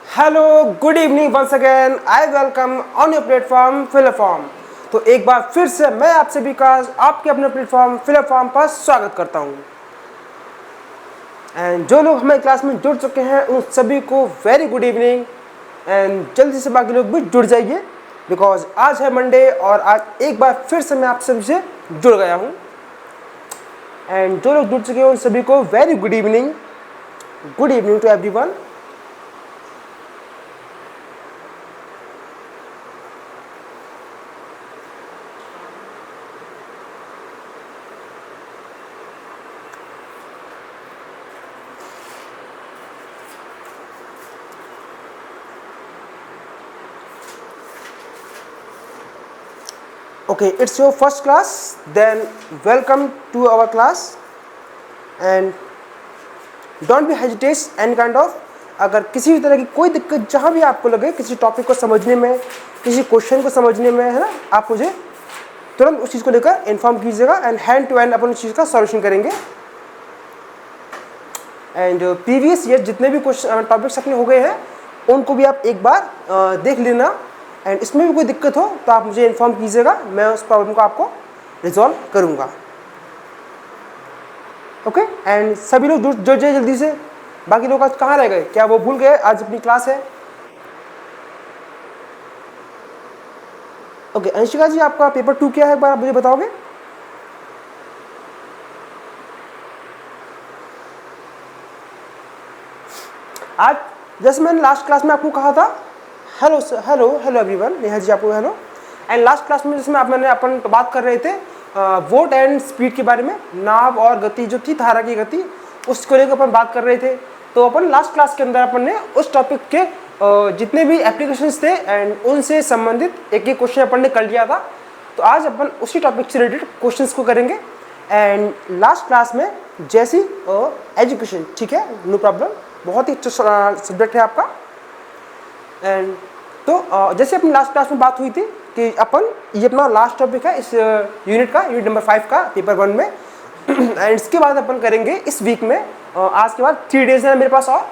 Hello good evening once again I welcome on your platform फिलफॉर्म। तो एक बार फिर से मैं आप सभी का आपके अपने प्लेटफॉर्म फिलफॉर्म पर स्वागत करता हूं। एंड जो लोग हमारे क्लास में जुड़ चुके हैं उन सभी को वेरी गुड इवनिंग। एंड जल्दी से बाकी लोग भी जुड़ जाइए बिकॉज आज है मंडे और आज एक बार फिर से मैं आप सभी से जुड़ गया हूं। एंड जो लोग जुड़ चुके हैं उन सभी को very good evening to everyone. Okay, it's your first class, then welcome to our class and don't be hesitate any kind of। अगर किसी भी तरह की कोई दिक्कत जहाँ भी आपको लगे किसी टॉपिक को समझने में, किसी क्वेश्चन को समझने में, है ना, आप मुझे तुरंत उस चीज़ को लेकर इन्फॉर्म कीजिएगा एंड हैंड टू हैंड अपन उस चीज़ का सॉल्यूशन करेंगे। एंड प्रीवियस ईयर जितने भी क्वेश्चन टॉपिक्स अपने हो गए हैं उनको भी आप एक बार देख लेना एंड इसमें भी कोई दिक्कत हो तो आप मुझे इन्फॉर्म कीजिएगा, मैं उस प्रॉब्लम को आपको रिजॉल्व करूंगा। ओके, एंड सभी लोग जुड़ जाइए जल्दी से। बाकी लोग आज कहाँ रह गए? क्या वो भूल गए आज अपनी क्लास है? ओके, अंशिका जी आपका पेपर 2 क्या है एक बार आप मुझे बताओगे? आज जैसे मैंने लास्ट क्लास में आपको कहा था, hello hello everyone, Neha ji आपको हेलो। एंड लास्ट क्लास में जिसमें मैंने अपन बात कर रहे थे वोट एंड स्पीड के बारे में, नाव और गति जो थी, धारा की गति, उसको लेकर अपन बात कर रहे थे। तो अपन लास्ट क्लास के अंदर अपन ने उस टॉपिक के जितने भी एप्लीकेशंस थे एंड उनसे संबंधित एक क्वेश्चन अपन ने कर लिया था। तो आज अपन उसी टॉपिक से रिलेटेड क्वेश्चंस को करेंगे। एंड लास्ट क्लास में जैसी एजुकेशन, ठीक है, नो प्रॉब्लम, बहुत ही अच्छा सब्जेक्ट है आपका। एंड तो जैसे अपनी लास्ट क्लास में बात हुई थी कि अपन ये अपना लास्ट टॉपिक है इस यूनिट का, यूनिट नंबर 5 का, पेपर 1 में। एंड इसके बाद अपन करेंगे इस वीक में, आज के बाद 3 डेज है मेरे पास और,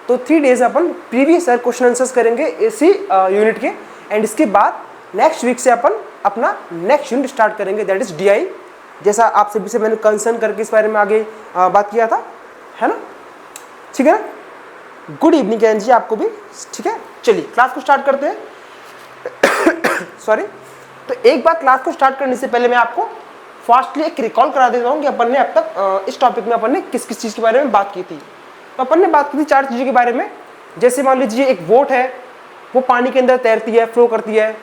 तो 3 डेज अपन प्रीवियस ईयर क्वेश्चन आंसर्स करेंगे इसी यूनिट के। एंड इसके बाद नेक्स्ट वीक से अपन अपना नेक्स्ट यूनिट स्टार्ट करेंगे, दैट इज DI, जैसा आप सभी से मैंने कंसर्न करके इस बारे में आगे बात किया था, है ना? ठीक है ना? गुड इवनिंग कैन जी आपको भी, ठीक है। चलिए क्लास को स्टार्ट करते हैं। सॉरी, तो एक बार क्लास को स्टार्ट करने से पहले मैं आपको फास्टली एक रिकॉल करा देता हूँ कि अपन ने अब तक इस टॉपिक में अपन ने किस किस चीज़ के बारे में बात की थी। तो अपन ने बात की थी 4 चीज़ों के बारे में। जैसे मान लीजिए एक बोट है, वो पानी के अंदर तैरती है, फ्लो करती है।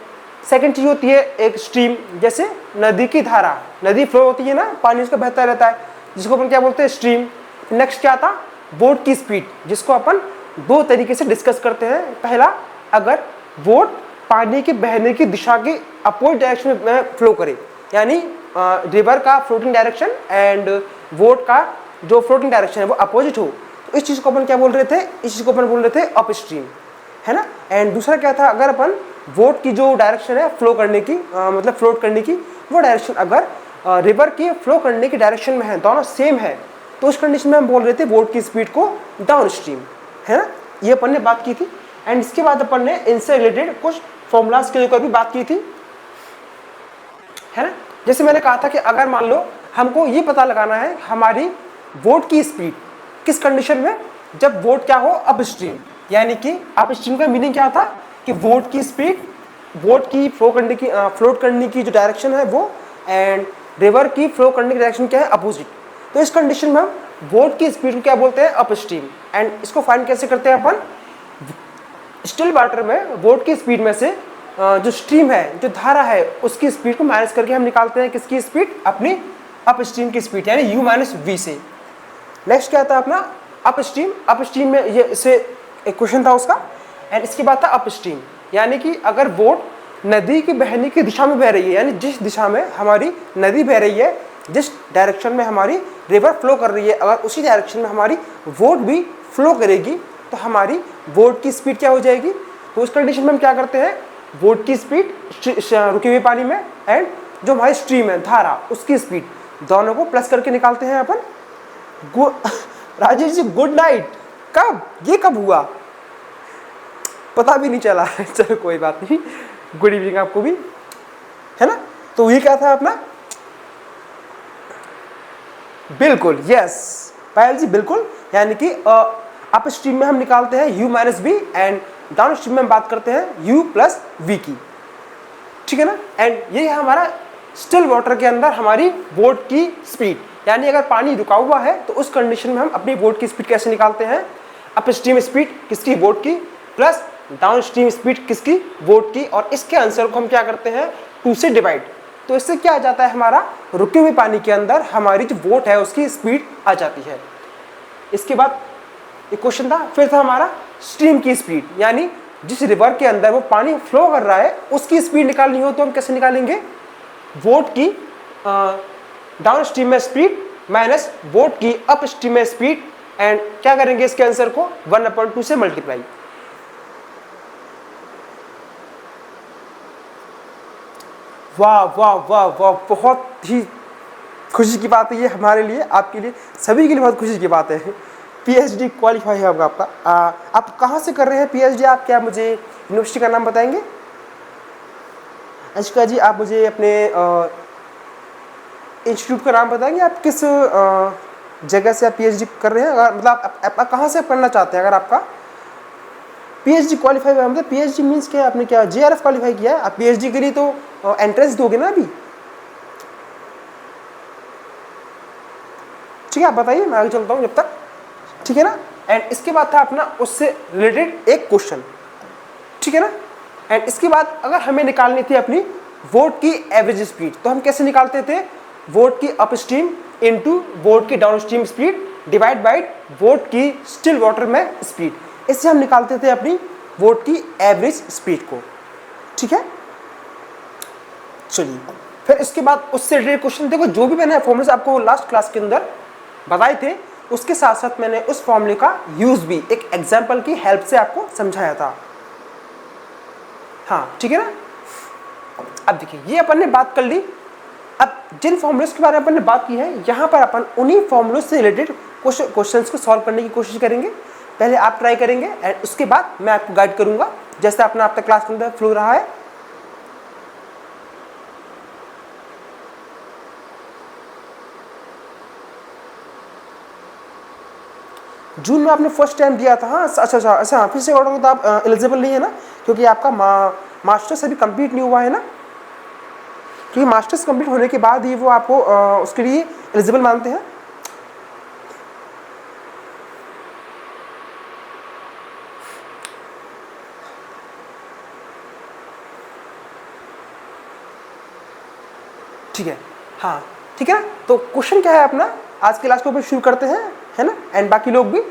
सेकेंड चीज़ होती है एक स्ट्रीम, जैसे नदी की धारा, नदी फ्लो होती है ना, पानी उसका बहता रहता है, जिसको अपन क्या बोलते हैं, स्ट्रीम। नेक्स्ट क्या था, बोट की स्पीड, जिसको अपन 2 तरीके से डिस्कस करते हैं। पहला, अगर बोट पानी के बहने की दिशा के अपोजिट डायरेक्शन में फ्लो करे, यानी रिवर का फ्लोटिंग डायरेक्शन एंड बोट का जो फ्लोटिंग डायरेक्शन है वो अपोजिट हो, तो इस चीज़ को अपन क्या बोल रहे थे, इस चीज़ को अपन बोल रहे थे अप स्ट्रीम, है ना। एंड दूसरा क्या था, अगर अपन बोट की जो डायरेक्शन है फ्लो करने की, मतलब फ्लोट करने की, वो डायरेक्शन अगर रिवर की फ्लो करने की डायरेक्शन में है, दोनों सेम है, तो उस कंडीशन में हम बोल रहे थे बोट की स्पीड को डाउन स्ट्रीम, है ना। ये अपन ने बात की थी। एंड इसके बाद अपन ने इनसे रिलेटेड कुछ फॉर्मूलाज के ऊपर भी बात की थी, है ना। जैसे मैंने कहा था कि अगर मान लो हमको ये पता लगाना है हमारी बोट की स्पीड किस कंडीशन में, जब बोट क्या हो अप स्ट्रीम, यानी कि अप स्ट्रीम का मीनिंग क्या था कि बोट की स्पीड, बोट की फ्लोट करने की जो डायरेक्शन है वो, एंड रिवर की फ्लो करने की डायरेक्शन क्या है, अपोजिट। तो इस कंडीशन में हम बोट की स्पीड को क्या बोलते हैं, अप स्ट्रीम। एंड इसको फाइंड कैसे करते हैं अपन, स्टिल वाटर में बोट की स्पीड में से जो स्ट्रीम है, जो धारा है, उसकी स्पीड को माइनस करके हम निकालते हैं किसकी स्पीड, अपनी अप स्ट्रीम की स्पीड, यानी U माइनस V से। नेक्स्ट क्या था अपना अप स्ट्रीम। अप स्ट्रीम में ये इससे एक क्वेश्चन था उसका। एंड इसके बाद था अप स्ट्रीम, यानी कि अगर बोट नदी की बहने की दिशा में बह रही है, यानी जिस दिशा में हमारी नदी बह रही है, जिस डायरेक्शन में हमारी रिवर फ्लो कर रही है, अगर उसी डायरेक्शन में हमारी बोट भी फ्लो करेगी तो हमारी बोट की स्पीड क्या हो जाएगी। तो उस कंडीशन में हम क्या करते हैं, बोट की स्पीड रुके हुए पानी में एंड जो हमारी स्ट्रीम है, धारा, उसकी स्पीड, दोनों को प्लस करके निकालते हैं अपन। Rajesh ji good night. कब, ये कब हुआ? पता भी नहीं चला। चलो कोई बात नहीं, गुड इवनिंग आपको भी, है ना। तो ये क्या था अपना, बिल्कुल यस पायल जी, बिल्कुल। यानी कि अप स्ट्रीम में हम निकालते हैं u minus B and downstream में हम बात करते हैं u प्लस वी की, ठीक है ना। एंड ये है हमारा स्टिल वाटर के अंदर हमारी बोट की स्पीड, यानी अगर पानी रुका हुआ है तो उस कंडीशन में हम अपनी बोट की स्पीड कैसे निकालते हैं, अप स्ट्रीम स्पीड किसकी, बोट की, प्लस डाउन स्ट्रीम स्पीड किसकी, बोट की, और इसके आंसर को हम क्या करते हैं 2 से डिवाइड। तो इससे क्या आ जाता है, हमारा रुके हुए पानी के अंदर हमारी जो बोट है उसकी स्पीड आ जाती है। इसके बाद एक क्वेश्चन था, फिर था हमारा स्ट्रीम की स्पीड, यानी जिस रिवर के अंदर वो पानी फ्लो कर रहा है उसकी स्पीड निकालनी हो तो हम कैसे निकालेंगे, बोट की डाउन स्ट्रीम में स्पीड माइनस बोट की अप स्ट्रीम में स्पीड, एंड क्या करेंगे इसके आंसर को 1/2 से मल्टीप्लाई। वाह वाह वाह वाह, बहुत ही खुशी की बात है ये हमारे लिए, आपके लिए, सभी के लिए बहुत खुशी की बात है। पीएचडी क्वालिफाई है आपका। आप कहाँ से कर रहे हैं पीएचडी, आप क्या मुझे यूनिवर्सिटी का नाम बताएंगे। अशिका जी आप मुझे अपने इंस्टीट्यूट का नाम बताएंगे, आप किस जगह से आप पीएचडी कर रहे हैं, अगर मतलब आप कहाँ से करना चाहते हैं। अगर आपका पीएचडी क्वालिफाई हुआ, मतलब पीएचडी मीन्स क्या, आपने क्या जेआरएफ क्वालिफाई किया है, आप पीएचडी के लिए तो एंट्रेंस दोगे ना अभी, ठीक है। आप बताइए, मैं आगे चलता हूँ जब तक, ठीक है ना। एंड इसके बाद था अपना उससे रिलेटेड एक क्वेश्चन, ठीक है ना। एंड इसके बाद अगर हमें निकालनी थी अपनी बोट की एवरेज स्पीड, तो हम कैसे निकालते थे, बोट की अप स्ट्रीम इंटू बोट की down stream speed divide by boat की स्टिल वाटर में स्पीड, इससे हम निकालते थे अपनी बोट की एवरेज स्पीड को, ठीक है। चलिए फिर इसके बाद उससे रिलेटेड क्वेश्चन, देखो जो भी मैंने फॉर्मूले आपको लास्ट क्लास के अंदर बताए थे उसके साथ साथ मैंने उस फॉर्मूले का यूज भी एक एग्जांपल की हेल्प से आपको समझाया था, हाँ ठीक है ना। अब देखिए ये अपन ने बात कर ली, अब जिन फॉर्मूलेस के बारे में अपन ने बात की है यहाँ पर अपन उन्हीं फॉर्मूले से रिलेटेड क्वेश्चंस को सॉल्व करने की कोशिश करेंगे। पहले आप ट्राई करेंगे एंड उसके बाद मैं आपको गाइड करूंगा, जैसे अपना आपका क्लास के अंदर फ्लो रहा है। जून में आपने फर्स्ट टाइम दिया था, हाँ अच्छा फिर से ऑर्डर तो आप एलिजिबल नहीं है ना, क्योंकि आपका मास्टर्स अभी कंप्लीट नहीं हुआ है ना, क्योंकि मास्टर्स कंप्लीट होने के बाद ही वो आपको उसके लिए एलिजिबल मानते हैं। ठीक है, हाँ ठीक है ना। तो क्वेश्चन क्या है अपना, आज के क्लास को शुरू करते हैं, है ना। एंड बाकी लोग भी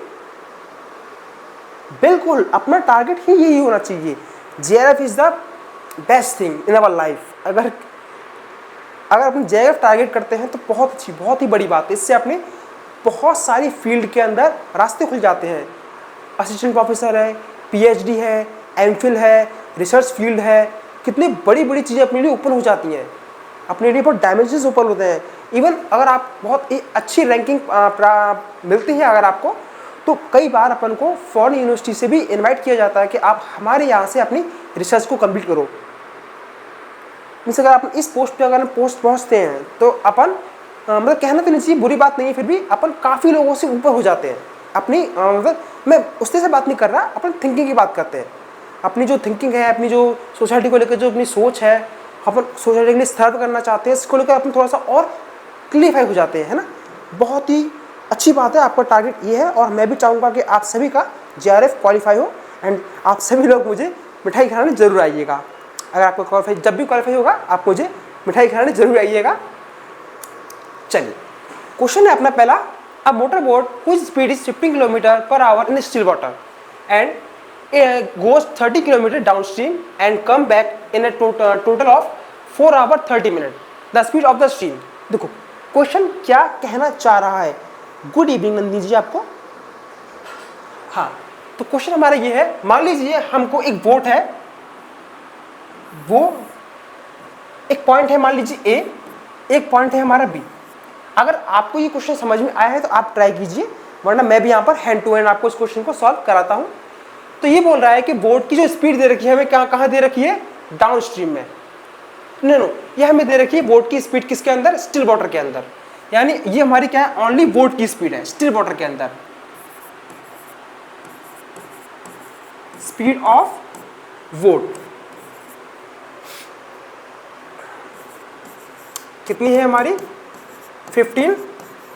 बिल्कुल अपना टारगेट ही यही होना चाहिए। JRF is the best thing in our life. अगर अपने जेआरएफ टारगेट करते हैं तो बहुत अच्छी, बहुत ही बड़ी बात है। इससे अपने बहुत सारी फील्ड के अंदर रास्ते खुल जाते हैं। असिस्टेंट प्रोफेसर है, पीएचडी है, एमफिल है, रिसर्च फील्ड है, कितनी बड़ी बड़ी चीज़ें अपने लिए ओपन हो जाती हैं, अपने लिए बहुत डायमेंशंस ओपन होते हैं। इवन अगर आप बहुत ही अच्छी रैंकिंग मिलती है अगर आपको, तो कई बार अपन को फॉरेन यूनिवर्सिटी से भी इनवाइट किया जाता है कि आप हमारे यहाँ से अपनी रिसर्च को कंप्लीट करो। मीन्स अगर आप इस पोस्ट पे अगर हम पोस्ट पहुँचते हैं तो अपन मतलब कहना तो नहीं चाहिए, बुरी बात नहीं है, फिर भी अपन काफ़ी लोगों से ऊपर हो जाते हैं अपनी मतलब मैं उससे से बात नहीं कर रहा, अपन थिंकिंग की बात करते हैं। अपनी जो थिंकिंग है, अपनी जो सोसाइटी को लेकर जो अपनी सोच है, अपन सोसाइटी के लिए सर्व करना चाहते हैं, इसको लेकर अपन थोड़ा सा और क्लियरफाई हो जाते हैं, है ना। बहुत ही अच्छी बात है, आपका टारगेट ये है और मैं भी चाहूँगा कि आप सभी का जेआरएफ क्वालिफाई हो एंड आप सभी लोग मुझे मिठाई खिलाने जरूर आइएगा। अगर आपको क्वालिफाई, जब भी क्वालिफाई होगा आप मुझे मिठाई खिलाने जरूर आइएगा। चलिए क्वेश्चन है अपना पहला, a motor boat whose speed is 15 km/h in still water and goes 30 km downstream and come back in a total of 4 hours 30 minutes. The speed of the stream. देखो क्वेश्चन क्या कहना चाह रहा है। गुड इवनिंग नंदी जी आपको। हाँ तो question हमारा ये है, मान लीजिए हमको एक बोट है, वो एक पॉइंट है मान लीजिए ए, एक पॉइंट है हमारा बी। अगर आपको ये क्वेश्चन समझ में आया है तो आप ट्राई कीजिए, वरना मैं भी यहाँ पर हैंड टू हैंड आपको इस क्वेश्चन को सॉल्व कराता हूँ। तो ये बोल रहा है कि बोट की जो स्पीड दे रखी है हमें कहाँ दे रखी है, डाउन स्ट्रीम में। नो, ये हमें दे रखी है बोट की स्पीड किसके अंदर, स्टिल वाटर के अंदर। यानी ये हमारी क्या है, ओनली बोट की स्पीड है स्टिल वाटर के अंदर। स्पीड ऑफ बोट कितनी है हमारी, 15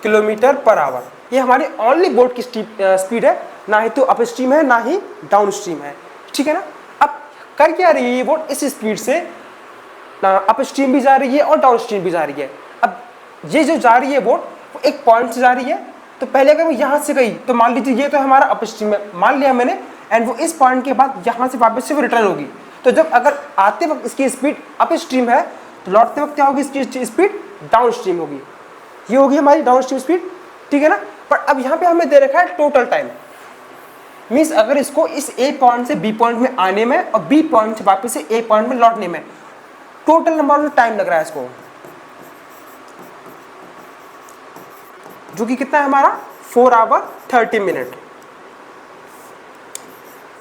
किलोमीटर पर आवर। ये हमारी ओनली बोट की स्पीड है, ना ही तो अप स्ट्रीम है ना ही डाउन स्ट्रीम है, ठीक है ना। अब कर क्या रही है ये बोट, इस स्पीड से अप स्ट्रीम भी जा रही है और डाउन स्ट्रीम भी जा रही है। अब ये जो जा रही है बोट वो एक पॉइंट से जा रही है, तो पहले अगर वो यहाँ से गई तो मान लीजिए ये तो हमारा अप स्ट्रीम है, मान लिया मैंने, एंड वो इस पॉइंट के बाद यहाँ से वापस से वो रिटर्न होगी। तो जब अगर आते वक्त इसकी स्पीड अप स्ट्रीम है तो लौटते वक्त क्या होगी, इसकी स्पीड डाउन स्ट्रीम होगी। ये होगी हमारी डाउन स्ट्रीम स्पीड, ठीक है ना। पर अब यहाँ पे हमें दे रखा है टोटल टाइम, मीन्स अगर इसको इस ए पॉइंट से बी पॉइंट में आने में और बी पॉइंट से वापस से ए पॉइंट में लौटने में टोटल नंबर ऑफ टाइम लग रहा है इसको, जो कि कितना है हमारा 4 आवर 30 मिनट,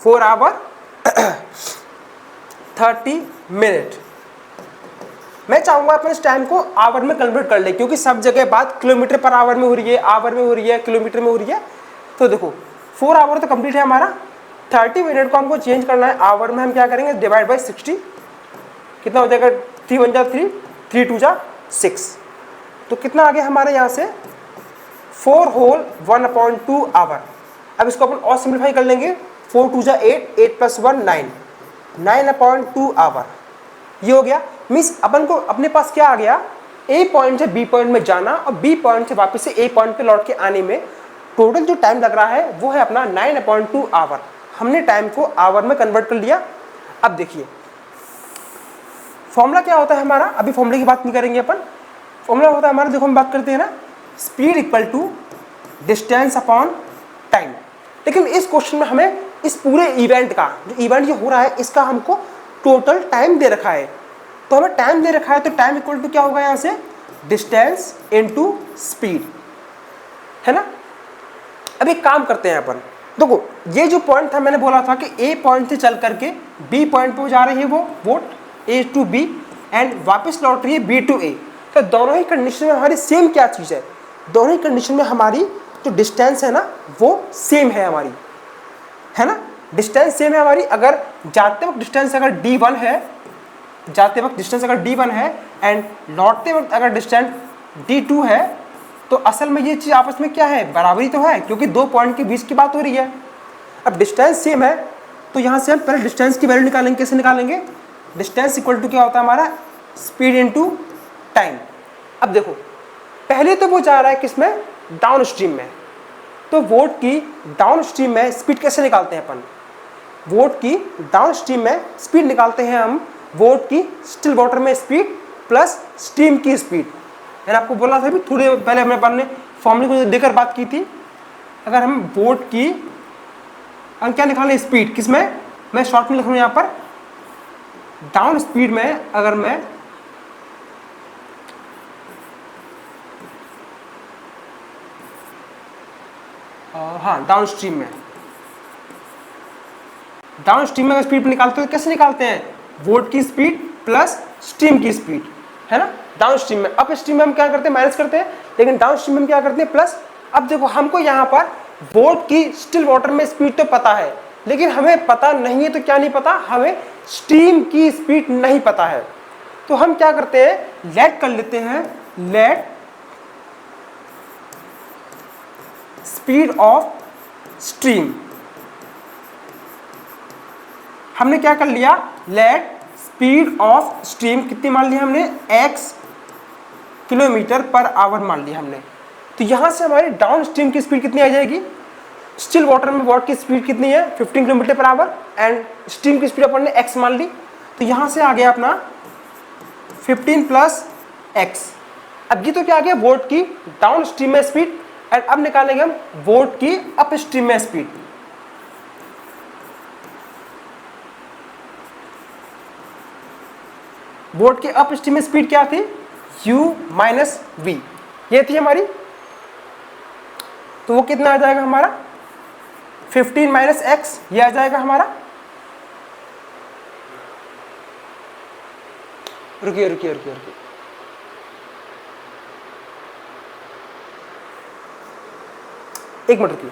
4 आवर 30 मिनट। मैं चाहूंगा अपन इस टाइम को आवर में कन्वर्ट कर ले, क्योंकि सब जगह बात किलोमीटर पर आवर में हो रही है, आवर में हो रही है, किलोमीटर में हो रही है। तो देखो 4 आवर तो कंप्लीट है हमारा, 30 मिनट को हमको चेंज करना है आवर में, हम क्या करेंगे डिवाइड बाई 60, कितना हो जाएगा 3 1 जा 3, 3 2 जा 6, तो कितना आ गया हमारे यहाँ से 4 होल 1/2 आवर। अब इसको अपन और सिंप्लीफाई कर लेंगे, 4 2 जा 8, 8 + 1 9, 9/2 आवर। ये हो गया, मीन्स अपन को अपने पास क्या आ गया, ए पॉइंट से बी पॉइंट में जाना और बी पॉइंट से वापस से ए पॉइंट पे लौट के आने में टोटल जो टाइम लग रहा है वो है अपना 9/2 आवर। हमने टाइम को आवर में कन्वर्ट कर लिया। अब देखिए फॉर्मूला क्या होता है हमारा, अभी फॉर्मूले की बात नहीं करेंगे अपन। फॉर्मूला होता है हमारा, देखो हम बात करते हैं ना, speed equal to distance upon time. लेकिन इस क्वेश्चन में हमें इस पूरे इवेंट का, जो इवेंट ये हो रहा है इसका हमको टोटल टाइम दे रखा है। तो हमें टाइम दे रखा है तो टाइम इक्वल टू क्या होगा यहाँ से, डिस्टेंस इनटू स्पीड, है ना। अब एक काम करते हैं अपन, देखो ये जो पॉइंट था मैंने बोला था कि ए पॉइंट से चल करके बी पॉइंट पे जा रही है वो boat, A to B, and वापस लौट रही है बी टू ए। तो दोनों ही कंडीशन में हमारी सेम क्या चीज़ है, दोनों ही कंडीशन में हमारी जो डिस्टेंस है ना वो सेम है हमारी, है ना। डिस्टेंस सेम है हमारी। अगर जाते वक्त डिस्टेंस अगर d1 है, जाते वक्त डिस्टेंस अगर d1 है एंड लौटते वक्त अगर डिस्टेंस d2 है, तो असल में ये चीज़ आपस में क्या है, बराबरी तो है, क्योंकि दो पॉइंट के बीच की बात हो रही है। अब डिस्टेंस सेम है तो यहाँ से हम पहले डिस्टेंस की वैल्यू निकालेंगे। कैसे निकालेंगे, डिस्टेंस इक्वल टू क्या होता है हमारा, स्पीड इनटू टाइम। अब देखो पहले तो वो जा रहा है किसमें, डाउन स्ट्रीम में, तो बोट की डाउन स्ट्रीम में स्पीड कैसे निकालते हैं अपन, बोट की डाउन स्ट्रीम में स्पीड निकालते हैं हम बोट की स्टिल वाटर में स्पीड प्लस स्टीम की स्पीड। मैंने आपको बोला था अभी थोड़े पहले अपन ने फॉर्मूले को देकर बात की थी। अगर हम बोट की हम क्या निकालें, स्पीड किसमें, मैं शॉर्ट में लिख रहा हूँ यहाँ पर, डाउन स्पीड में अगर मैं हाँ डाउन स्ट्रीम में अगर स्पीड निकालते हो तो कैसे निकालते हैं, बोट की स्पीड प्लस स्ट्रीम की स्पीड, है ना। डाउन स्ट्रीम में, अप स्ट्रीम में हम क्या करते हैं, माइनस करते हैं, लेकिन डाउन स्ट्रीम में हम क्या करते हैं, प्लस। अब देखो हमको यहाँ पर बोट की स्टिल वाटर में स्पीड तो पता है, लेकिन हमें पता नहीं है, तो क्या नहीं पता, हमें स्ट्रीम की स्पीड नहीं पता है। तो हम क्या करते हैं, लेट कर लेते हैं, लेट स्पीड ऑफ स्ट्रीम। हमने क्या कर लिया, लेट स्पीड ऑफ स्ट्रीम कितनी मान लिया हमने, x किलोमीटर पर आवर मान लिया हमने। तो यहां से हमारी डाउन स्ट्रीम की स्पीड कितनी आ जाएगी, स्टिल वाटर में बोट की स्पीड कितनी है, 15 kilometre per hour, and stream की स्पीड अपन ने x मान ली। तो यहां से आ गया अपना 15 + x। अब ये तो क्या आ गया, बोट की डाउन स्ट्रीम में स्पीड, एंड अब निकालेंगे हम बोट की अप स्ट्रीम में स्पीड। बोट की अप स्ट्रीम में स्पीड क्या थी, u - v, ये थी हमारी। तो वो कितना आ जाएगा हमारा 15 माइनस एक्स, ये आ जाएगा हमारा। रुकिए रुकिए रुकिए रुकिए, एक मिनट रुकिए,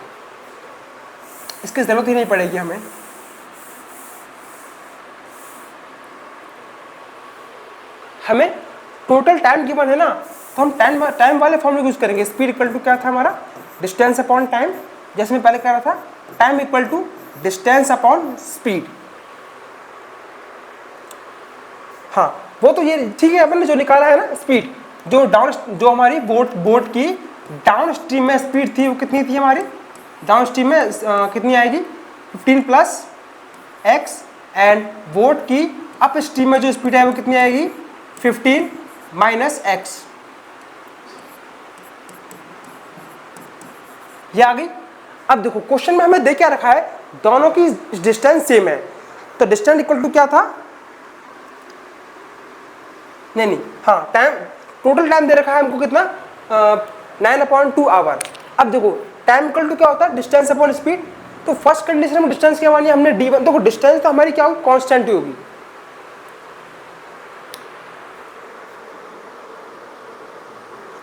इसकी जरूरत ही नहीं पड़ेगी हमें। हमें टोटल टाइम गिवन है ना, तो हम टाइम वाले फॉर्मूले यूज करेंगे। स्पीड इक्वल टू क्या था हमारा, डिस्टेंस अपॉन टाइम, जैसे मैं पहले कह रहा था, time equal to distance upon speed. हाँ वो तो ये ठीक है, अपन ने जो निकाला है ना स्पीड, जो हमारी बोट की डाउन स्ट्रीम में स्पीड थी वो कितनी थी हमारी, डाउन स्ट्रीम में कितनी आएगी 15 प्लस एक्स, एंड बोट की अप स्ट्रीम में जो स्पीड है वो कितनी आएगी 15 माइनस एक्स, ये आ गई। अब देखो क्वेश्चन में हमें दे क्या रखा है, दोनों की डिस्टेंस सेम है, तो डिस्टेंस इक्वल टू क्या था, नहीं हाँ टाइम, टोटल टाइम दे रखा है हमको कितना 9/2 आवर। अब देखो टाइम इक्वल टू क्या होता है, डिस्टेंस अपॉन स्पीड। तो फर्स्ट कंडीशन में डिस्टेंस क्या मानी हमने d1, देखो डिस्टेंस तो हमारी क्या होगी, कांस्टेंट ही होगी।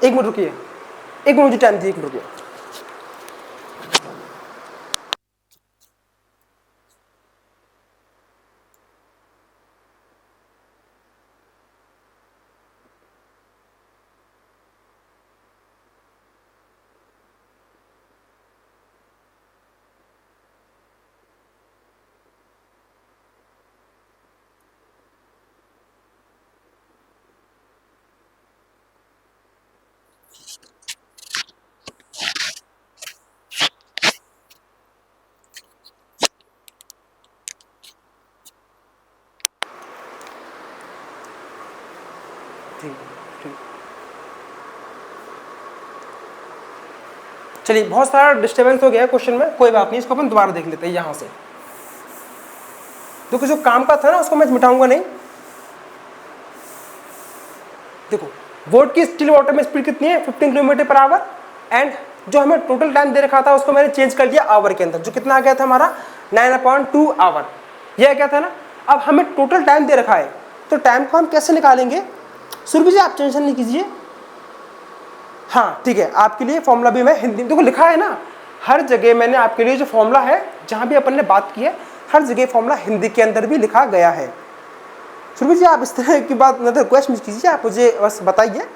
एक मिनट रुकिए, एक मिनट मुझे टाइम दिए, एक मिनट रुकिए। चलिए बहुत सारा डिस्टर्बेंस हो गया क्वेश्चन में, कोई बात नहीं, इसको अपन दोबारा देख लेते हैं यहाँ से। देखो जो काम का था ना उसको मैं मिटाऊंगा नहीं। देखो बोट की स्टिल वाटर में स्पीड कितनी है 15 किलोमीटर पर आवर, एंड जो हमें टोटल टाइम दे रखा था उसको मैंने चेंज कर दिया आवर के अंदर, जो कितना आ गया था हमारा 9/2 आवर, यह क्या था ना। अब हमें टोटल टाइम दे रखा है, तो टाइम को हम कैसे निकालेंगे, सुरभि जी आप टेंशन नहीं कीजिए। हाँ ठीक है, आपके लिए फॉर्मूला भी मैं हिंदी में, देखो लिखा है ना हर जगह, मैंने आपके लिए जो फॉर्मूला है जहाँ भी अपन ने बात की है हर जगह फॉर्मूला हिंदी के अंदर भी लिखा गया है। सुरभि जी आप इस तरह की बात मतलब रिक्वेस्ट मत कीजिए, आप मुझे बस बताइए,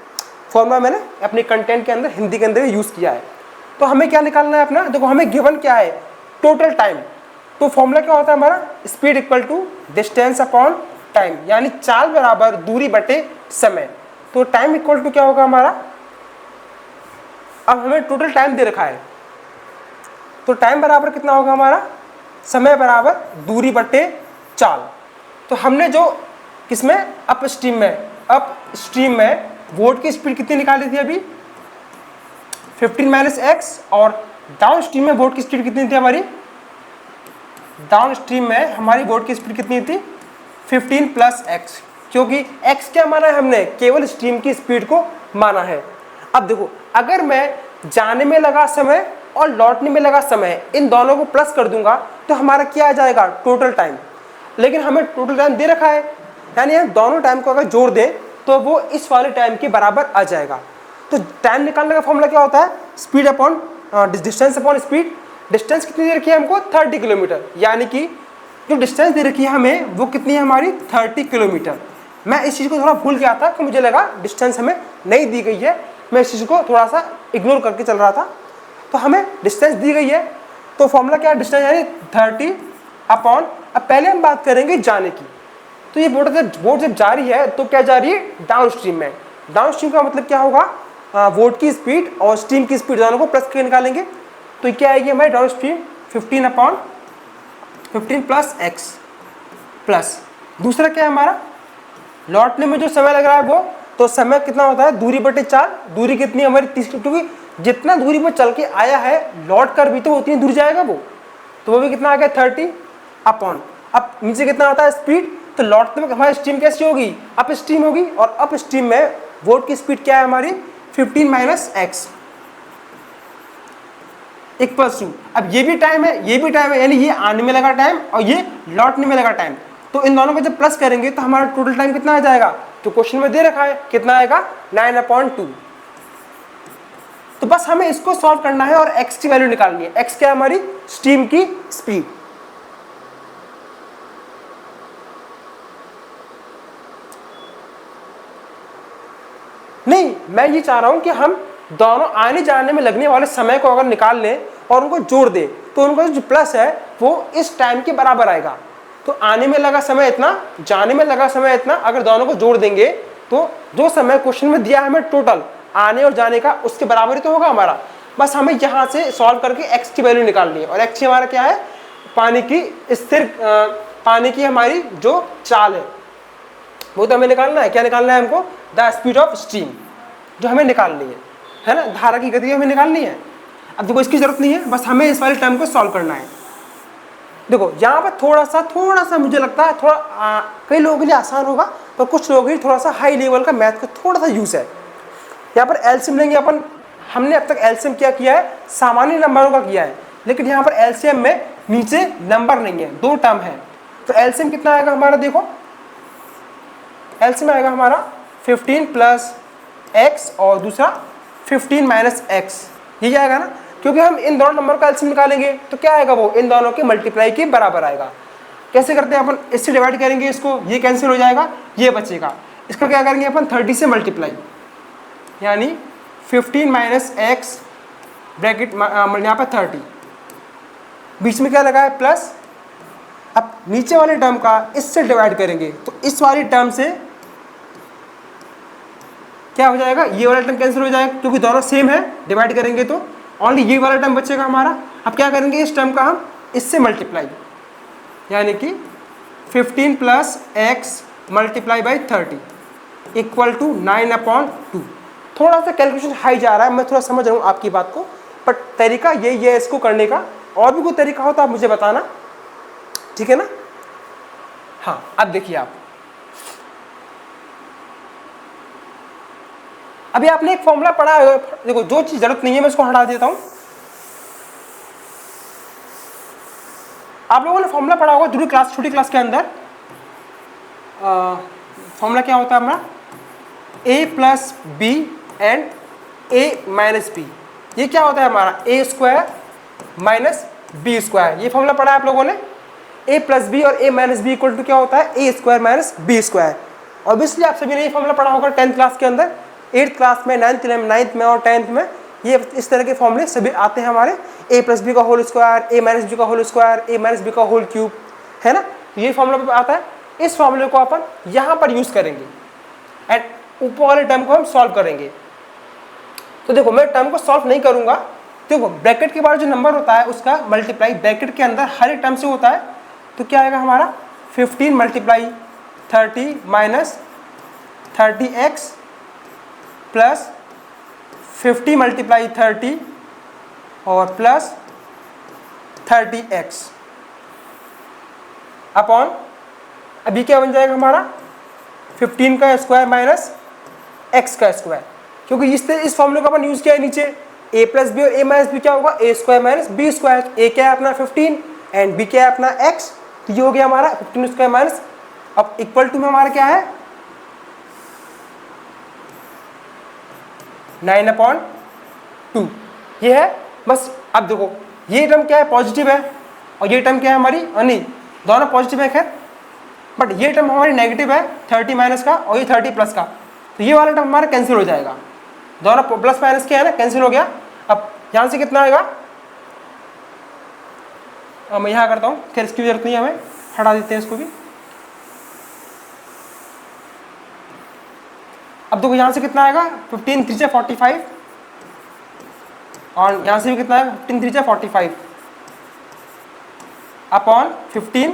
फॉर्मूला मैंने अपने कंटेंट के अंदर हिंदी के अंदर यूज़ किया है। तो हमें क्या निकालना है अपना, देखो हमें गिवन क्या है टोटल टाइम, तो फॉर्मूला क्या होता है हमारा, speed equal to distance upon time, यानी चाल बराबर दूरी बटे समय। तो टाइम इक्वल टू क्या होगा हमारा, अब हमें टोटल टाइम दे रखा है, तो टाइम बराबर कितना होगा हमारा, समय बराबर दूरी बटे चाल। तो हमने जो किसमें अप स्ट्रीम में बोट की स्पीड कितनी निकाली थी अभी 15 माइनस एक्स, और डाउन स्ट्रीम में बोट की स्पीड कितनी थी हमारी, डाउन स्ट्रीम में हमारी बोट की स्पीड कितनी थी 15 प्लस एक्स, क्योंकि एक्स क्या माना है हमने, केवल स्ट्रीम की स्पीड को माना है। अब देखो अगर मैं जाने में लगा समय और लौटने में लगा समय इन दोनों को प्लस कर दूंगा तो हमारा क्या आ जाएगा टोटल टाइम, लेकिन हमें टोटल टाइम दे रखा है, यानी हम दोनों टाइम को अगर जोड़ दें तो वो इस वाले टाइम के बराबर आ जाएगा। तो टाइम निकालने का फॉर्मूला क्या होता है, speed upon distance upon speed. Distance कितनी दे रखी है हमको 30 किलोमीटर, यानी कि जो डिस्टेंस दे रखी है हमें वो कितनी है हमारी 30 किलोमीटर। मैं इस चीज़ को थोड़ा भूल गया था कि मुझे लगा डिस्टेंस हमें नहीं दी गई है, मैं इस चीज़ को थोड़ा सा इग्नोर करके चल रहा था। तो हमें डिस्टेंस दी गई है, तो फॉर्मूला क्या है, डिस्टेंस यानी 30 अपॉन, अब पहले हम बात करेंगे जाने की। तो ये बोट जब जा रही है तो क्या जा रही है डाउन स्ट्रीम में, डाउन स्ट्रीम का मतलब क्या होगा, बोट की स्पीड और स्ट्रीम की स्पीड दोनों को प्लस करके निकालेंगे, तो क्या आएगी हमारी down stream 15 plus x plus, दूसरा क्या है हमारा लौटने में जो समय लग रहा है वो, तो समय कितना होता है दूरी बटे चाल, दूरी कितनी है हमारी 30, क्योंकि जितना दूरी वो चल के आया है लौट कर भी तो उतनी दूर जाएगा वो, तो वो भी कितना आ गया 30 अपॉन, अब नीचे कितना आता है स्पीड, तो लौटने में हमारी स्ट्रीम कैसी होगी अप स्ट्रीम होगी, और अप स्ट्रीम में बोट की स्पीड क्या है हमारी 15 माइनस एक्स। इक्वल्स टू, अब ये भी टाइम है ये भी टाइम है, यानी ये आने में लगा टाइम और ये लौटने में लगा टाइम, तो इन दोनों को जब प्लस करेंगे तो हमारा टोटल टाइम कितना आ जाएगा, तो क्वेश्चन में दे रखा है कितना आएगा 9/2। तो बस हमें इसको सॉल्व करना है और x की वैल्यू निकालनी है। x क्या है हमारी स्टीम की स्पीड। नहीं, मैं ये चाह रहा हूं कि हम दोनों आने जाने में लगने वाले समय को अगर निकाल लें और उनको जोड़ दें तो उनका जो प्लस है वो इस टाइम के बराबर आएगा। तो आने में लगा समय इतना, जाने में लगा समय इतना, अगर दोनों को जोड़ देंगे तो जो समय क्वेश्चन में दिया है हमें टोटल आने और जाने का, उसके बराबर ही तो होगा हमारा। बस हमें यहाँ से सॉल्व करके x की वैल्यू निकालनी है, और x हमारा क्या है, पानी की स्थिर पानी की हमारी जो चाल है वो तो हमें निकालना है। क्या निकालना है हमको, द स्पीड ऑफ स्टीम जो हमें निकालनी है ना, धारा की गति हमें निकालनी है। अब देखो इसकी जरूरत नहीं है, बस हमें इस वाले टर्म को सॉल्व करना है। देखो यहाँ पर थोड़ा सा मुझे लगता है थोड़ा कई लोगों के लिए आसान होगा, पर कुछ लोगों के लिए थोड़ा सा हाई लेवल का मैथ का थोड़ा सा यूज है। यहाँ पर एलसीएम लेंगे अपन, हमने अब तक एलसीएम क्या किया है, सामान्य नंबरों का किया है, लेकिन यहाँ पर एलसीएम में नीचे नंबर नहीं है, दो टर्म है। तो एलसीएम कितना आएगा हमारा, देखो एलसीएम आएगा हमारा 15 प्लस x और दूसरा 15 माइनस x, ये आएगा ना, क्योंकि हम इन दोनों नंबर का एलसीएम निकालेंगे तो क्या आएगा, वो इन दोनों के मल्टीप्लाई के बराबर आएगा। कैसे करते हैं अपन, इससे डिवाइड करेंगे इसको, ये कैंसिल हो जाएगा, ये बचेगा, इसका क्या करेंगे अपन 30 से मल्टीप्लाई, यानी 15 माइनस एक्स ब्रैकेट यहाँ पर 30, बीच में क्या लगा है प्लस। अब नीचे वाले टर्म का इससे डिवाइड करेंगे तो इस वाली टर्म से क्या हो जाएगा, ये वाला टर्म कैंसिल हो जाएगा, क्योंकि दोनों सेम है, डिवाइड करेंगे तो ओनली ये वाला टर्म बचेगा हमारा। अब क्या करेंगे, इस टर्म का हम इससे मल्टीप्लाई, यानी कि 15 plus X multiply by 30 equal to 9/2। थोड़ा सा कैलकुलेशन हाई जा रहा है, मैं थोड़ा समझ रहा हूँ आपकी बात को, पर तरीका यही है इसको करने का। और भी कोई तरीका हो तो आप मुझे बताना, ठीक है ना। हाँ, अब देखिए आप, अभी आपने एक फॉर्मूला पढ़ा है, देखो जो चीज जरूरत नहीं है मैं उसको हटा देता हूं। आप लोगों ने फॉर्मूला पढ़ा होगा दूसरी क्लास, छोटी क्लास के अंदर। फॉर्मूला क्या होता है हमारा, a plus B and a minus B. ये क्या होता है हमारा, a square minus B square. ये फॉर्मूला पढ़ा है आप लोगों ने। a प्लस बी और a minus B equal to क्या होता है, a square minus B square. Obviously आप सभी ने ये फॉर्मूला पढ़ा होगा 10th क्लास के अंदर, 8th क्लास में, 9th में और 10th में। ये इस तरह के फॉर्मूले सभी आते हैं हमारे, a प्लस बी का whole square, a minus B का whole square, a minus B का होल क्यूब, है ना। ये फॉर्मूला आता है, इस फॉर्मूले को अपन यहाँ पर यूज करेंगे एंड ऊपर वाले टर्म को हम सॉल्व करेंगे। तो देखो मैं टर्म को सॉल्व नहीं करूंगा, देखो ब्रैकेट के बाद जो नंबर होता है उसका मल्टीप्लाई ब्रैकेट के अंदर हर एक टर्म से होता है। तो क्या आएगा हमारा 15 multiply 30 minus 30x plus 50 multiply 30 और प्लस 30x अपॉन, अभी क्या बन जाएगा हमारा 15 का स्क्वायर माइनस x का स्क्वायर, क्योंकि इस फॉर्मूले का अपन यूज किया है नीचे। a प्लस बी और a माइनस बी क्या होगा, a square minus B square. a क्या है अपना 15 एंड b क्या है अपना x, तो ये हो गया हमारा 15 स्क्वायर माइनस, अब इक्वल टू में हमारा क्या है 9/2, ये है बस। अब देखो ये टर्म क्या है, पॉजिटिव है, और ये टर्म क्या है हमारी, नहीं दोनों पॉजिटिव है खैर, बट ये टर्म हमारी नेगेटिव है 30 माइनस का और ये 30 प्लस का, तो ये वाला टर्म हमारा कैंसिल हो जाएगा। दोनों प्लस माइनस क्या है ना, कैंसिल हो गया। अब यहाँ से कितना आएगा, मैं यहाँ करता हूँ, खैर इसकी जरूरत नहीं है, हमें हटा देते हैं इसको भी। अब देखो यहाँ से कितना आएगा 15 3 से 45 और यहाँ से भी कितना आएगा 15 3 से 45 अपॉन 15।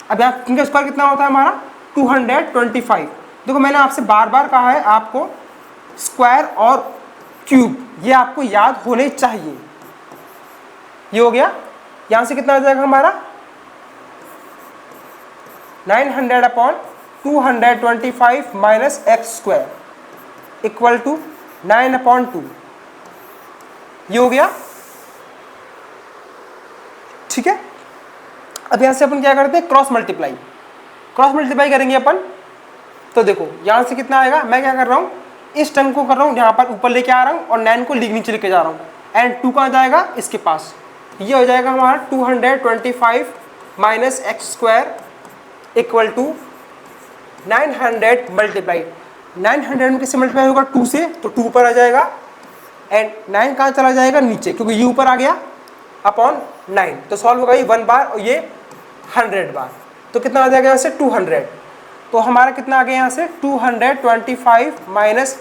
अब यहाँ इनका स्क्वायर कितना होता है हमारा 225। देखो मैंने आपसे बार बार कहा है आपको स्क्वायर और क्यूब ये आपको याद होने चाहिए। ये हो गया, यहाँ से कितना आ जाएगा हमारा 900 upon 225 minus X square equal to 9/2। ये हो गया। ठीक है। अब यहाँ से अपन क्या करते हैं, क्रॉस मल्टीप्लाई करेंगे अपन। तो देखो यहाँ से कितना आएगा, मैं क्या कर रहा हूँ, इस टर्म को कर रहा हूँ यहाँ पर ऊपर लेके आ रहा हूँ और 9 को नीचे लेके जा रहा हूँ, एंड 2 कहाँ जाएगा, इसके पास। ये हो जाएगा हमारा 225 minus X square equal to 900 multiply, 900 में किससे मल्टीप्लाई होगा, 2 से, तो 2 ऊपर आ जाएगा, एंड 9 कहाँ चला जाएगा, नीचे, क्योंकि ये ऊपर आ गया, अपॉन 9। तो सॉल्व होगा ये 1 बार और ये 100 बार, तो कितना आ जाएगा यहाँ से 200। तो हमारा कितना आ गया यहाँ से 225 minus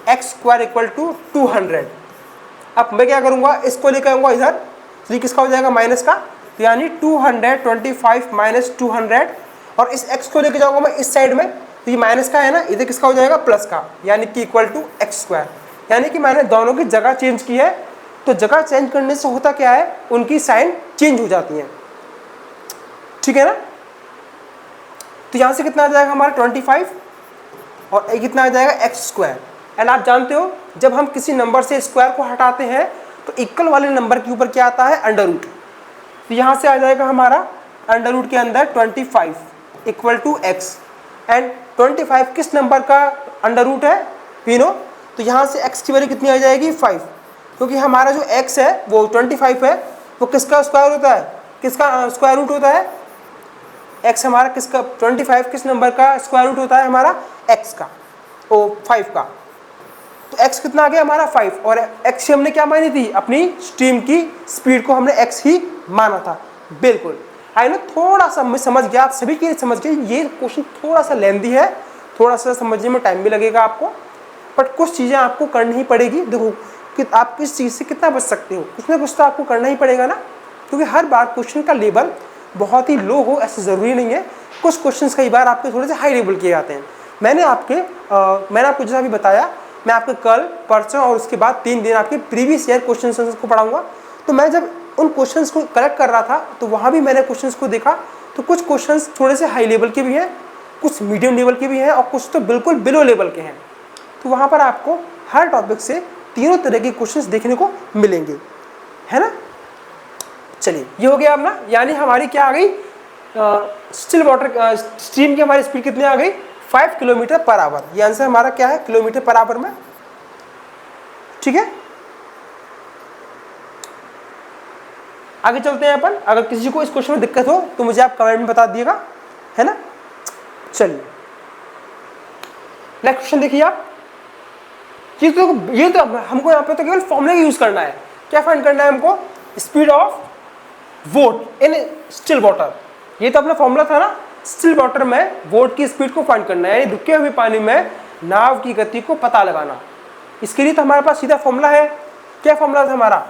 X square equal to 200। अब मैं क्या करूँगा, इसको लेकर आऊँगा इधर, तो ये किसका हो जाएगा, माइनस का, तो यानी 225 माइनस 200, और इस x को लेके जाऊँगा मैं इस साइड में, तो ये माइनस का है ना, इधर किसका हो जाएगा, प्लस का, यानी कि इक्वल टू एक्स स्क्वायर। यानी कि मैंने दोनों की जगह चेंज की है, तो जगह चेंज करने से होता क्या है, उनकी साइन चेंज हो जाती है, ठीक है ना। तो यहाँ से कितना आ जाएगा हमारा 25, और कितना आ जाएगा एक्स स्क्वायर। एंड आप जानते हो जब हम किसी नंबर से स्क्वायर को हटाते हैं तो इक्वल वाले नंबर के ऊपर क्या आता है, अंडर रूट। तो यहाँ से आ जाएगा हमारा अंडर रूट के अंदर 25 इक्वल टू एक्स, एंड 25 किस नंबर का अंडर रूट है, वी नो। तो यहाँ से x की वैल्यू कितनी आ जाएगी, 5, क्योंकि हमारा जो x है वो 25 है, वो किसका स्क्वायर होता है, किसका स्क्वायर रूट होता है, x हमारा किसका, 25 किस नंबर का स्क्वायर रूट होता है, हमारा x का, ओ 5 का। तो x कितना आ गया हमारा 5, और x से हमने क्या मानी थी, अपनी स्ट्रीम की स्पीड को हमने x ही माना था। बिल्कुल, आई नो थोड़ा सा मैं समझ गया, आप सभी के समझ गए। ये क्वेश्चन थोड़ा सा लेंदी है, थोड़ा सा समझने में टाइम भी लगेगा आपको, बट कुछ चीज़ें आपको करनी ही पड़ेगी। देखो कि आप किस चीज़ से कितना बच सकते हो, कुछ ना कुछ तो आपको करना ही पड़ेगा ना, क्योंकि हर बार क्वेश्चन का लेवल बहुत ही लो हो ऐसा ज़रूरी नहीं है। कुछ क्वेश्चंस कई बार आपके थोड़े से हाई लेवल किए जाते हैं। मैंने आपको जैसा भी बताया, मैं आपके कल, परसों और उसके बाद 3 दिन आपके प्रीवियस ईयर क्वेश्चन आंसर्स को पढ़ाऊंगा। तो मैं जब उन क्वेश्चंस को कलेक्ट कर रहा था तो वहाँ भी मैंने क्वेश्चंस को देखा, तो कुछ क्वेश्चंस थोड़े से हाई लेवल के भी हैं, कुछ मीडियम लेवल के भी हैं, और कुछ तो बिल्कुल बिलो लेवल के हैं। तो वहाँ पर आपको हर टॉपिक से तीनों तरह के क्वेश्चंस देखने को मिलेंगे, है ना। चलिए ये हो गया अपना, यानी हमारी क्या आ गई, स्टिल वाटर स्ट्रीम की हमारी स्पीड कितनी आ गई, 5 किलोमीटर पर आवर। ये आंसर हमारा क्या है, किलोमीटर पर आवर में, ठीक है। आगे चलते हैं अपन। अगर किसी को इस क्वेश्चन में दिक्कत हो तो मुझे आप कमेंट में बता दिएगा, है ना। चलिए नेक्स्ट क्वेश्चन देखिए आप। ये तो हमको यहाँ पे तो केवल फॉर्मूला यूज करना है। क्या फाइंड करना है हमको, speed of vote in still water. ये तो अपना फॉर्मूला था ना, स्टिल वाटर में वोट की स्पीड को फाइंड करना है, यानी रुके हुए पानी में नाव की गति को पता लगाना। इसके लिए तो हमारे पास सीधा फॉर्मूला है। क्या फॉर्मूला था हमारा,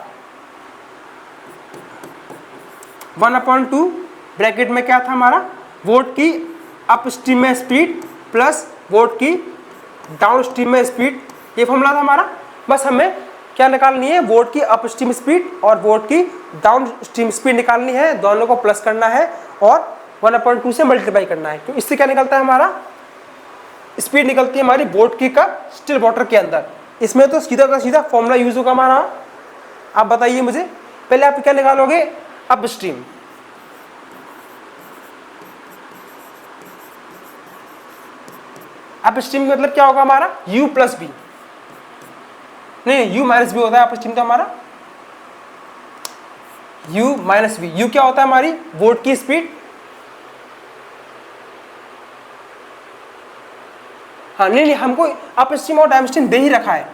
1/2 ब्रैकेट में क्या था हमारा, वोट की अप स्ट्रीम में स्पीड प्लस वोट की डाउन स्ट्रीम में स्पीड। ये फॉर्मूला था हमारा। बस हमें क्या निकालनी है, वोट की अप स्ट्रीम स्पीड और वोट की डाउन स्ट्रीम स्पीड निकालनी है, दोनों को प्लस करना है और 1/2 से मल्टीप्लाई करना है। तो इससे क्या निकलता है, हमारा स्पीड निकलती है हमारी वोट की का स्टिल वाटर के अंदर। इसमें तो सीधा का सीधा फॉर्मूला यूज होगा हमारा। आप बताइए मुझे, पहले आप क्या निकालोगे, अप स्ट्रीम, अप स्ट्रीम मतलब क्या होगा हमारा, u प्लस बी, नहीं u माइनस बी होता है अप स्ट्रीम तो हमारा, u माइनस बी। u क्या होता है हमारी वोट की स्पीड, हाँ नहीं हमको अप स्ट्रीम और डाउन स्ट्रीम दे ही रखा है।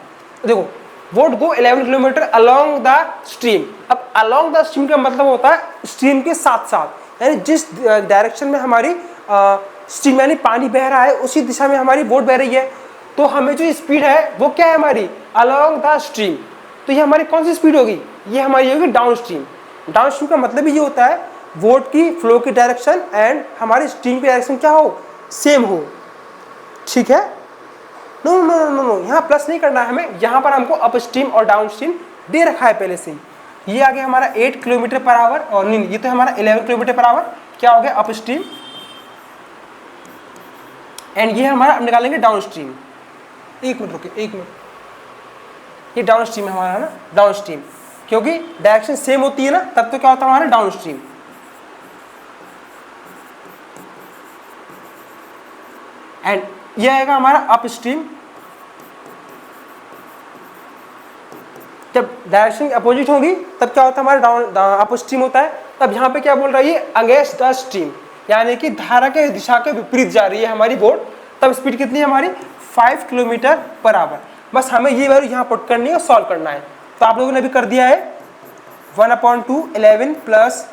देखो vote go 11 kilometre along the stream. अब अलोंग द स्ट्रीम का मतलब होता है स्ट्रीम के साथ साथ, यानी जिस डायरेक्शन में हमारी स्ट्रीम यानी पानी बह रहा है उसी दिशा में हमारी वोट बह रही है। तो हमें जो स्पीड है वो क्या है हमारी, अलोंग द स्ट्रीम। तो ये हमारी कौन सी स्पीड होगी, ये हमारी होगी डाउन स्ट्रीम। डाउन स्ट्रीम का मतलब ये होता है वोट की फ्लो की डायरेक्शन एंड हमारी स्ट्रीम की डायरेक्शन क्या हो, सेम हो, ठीक है। नो नो नो नो, यहाँ प्लस नहीं करना है हमें, यहाँ पर हमको अप स्ट्रीम और डाउन स्ट्रीम दे रखा है पहले से ही। ये आ गया हमारा 8 किलोमीटर पर आवर, और नहीं ये तो हमारा 11 किलोमीटर पर आवर, क्या हो गया अप स्ट्रीम, एंड ये हमारा निकालेंगे डाउन स्ट्रीम। एक मिनट रुकिए, एक मिनट, ये डाउन स्ट्रीम है हमारा, है ना, डाउन स्ट्रीम, क्योंकि डायरेक्शन सेम होती है ना, तब तो क्या होता है हमारा डाउन स्ट्रीम। एंड ये आएगा हमारा अप स्ट्रीम। जब डायरेक्शन अपोजिट होगी तब क्या होता है हमारा डाउन अप स्ट्रीम होता है। तब यहाँ पे क्या बोल रहा है ये अगेंस्ट द स्ट्रीम, यानी कि धारा के दिशा के विपरीत जा रही है हमारी बोट। तब स्पीड कितनी है हमारी 5 किलोमीटर पर आवर। बस हमें ये वैल्यू यहाँ पुट करनी है और सॉल्व करना है। तो आप लोगों ने अभी कर दिया है 1/2 11 प्लस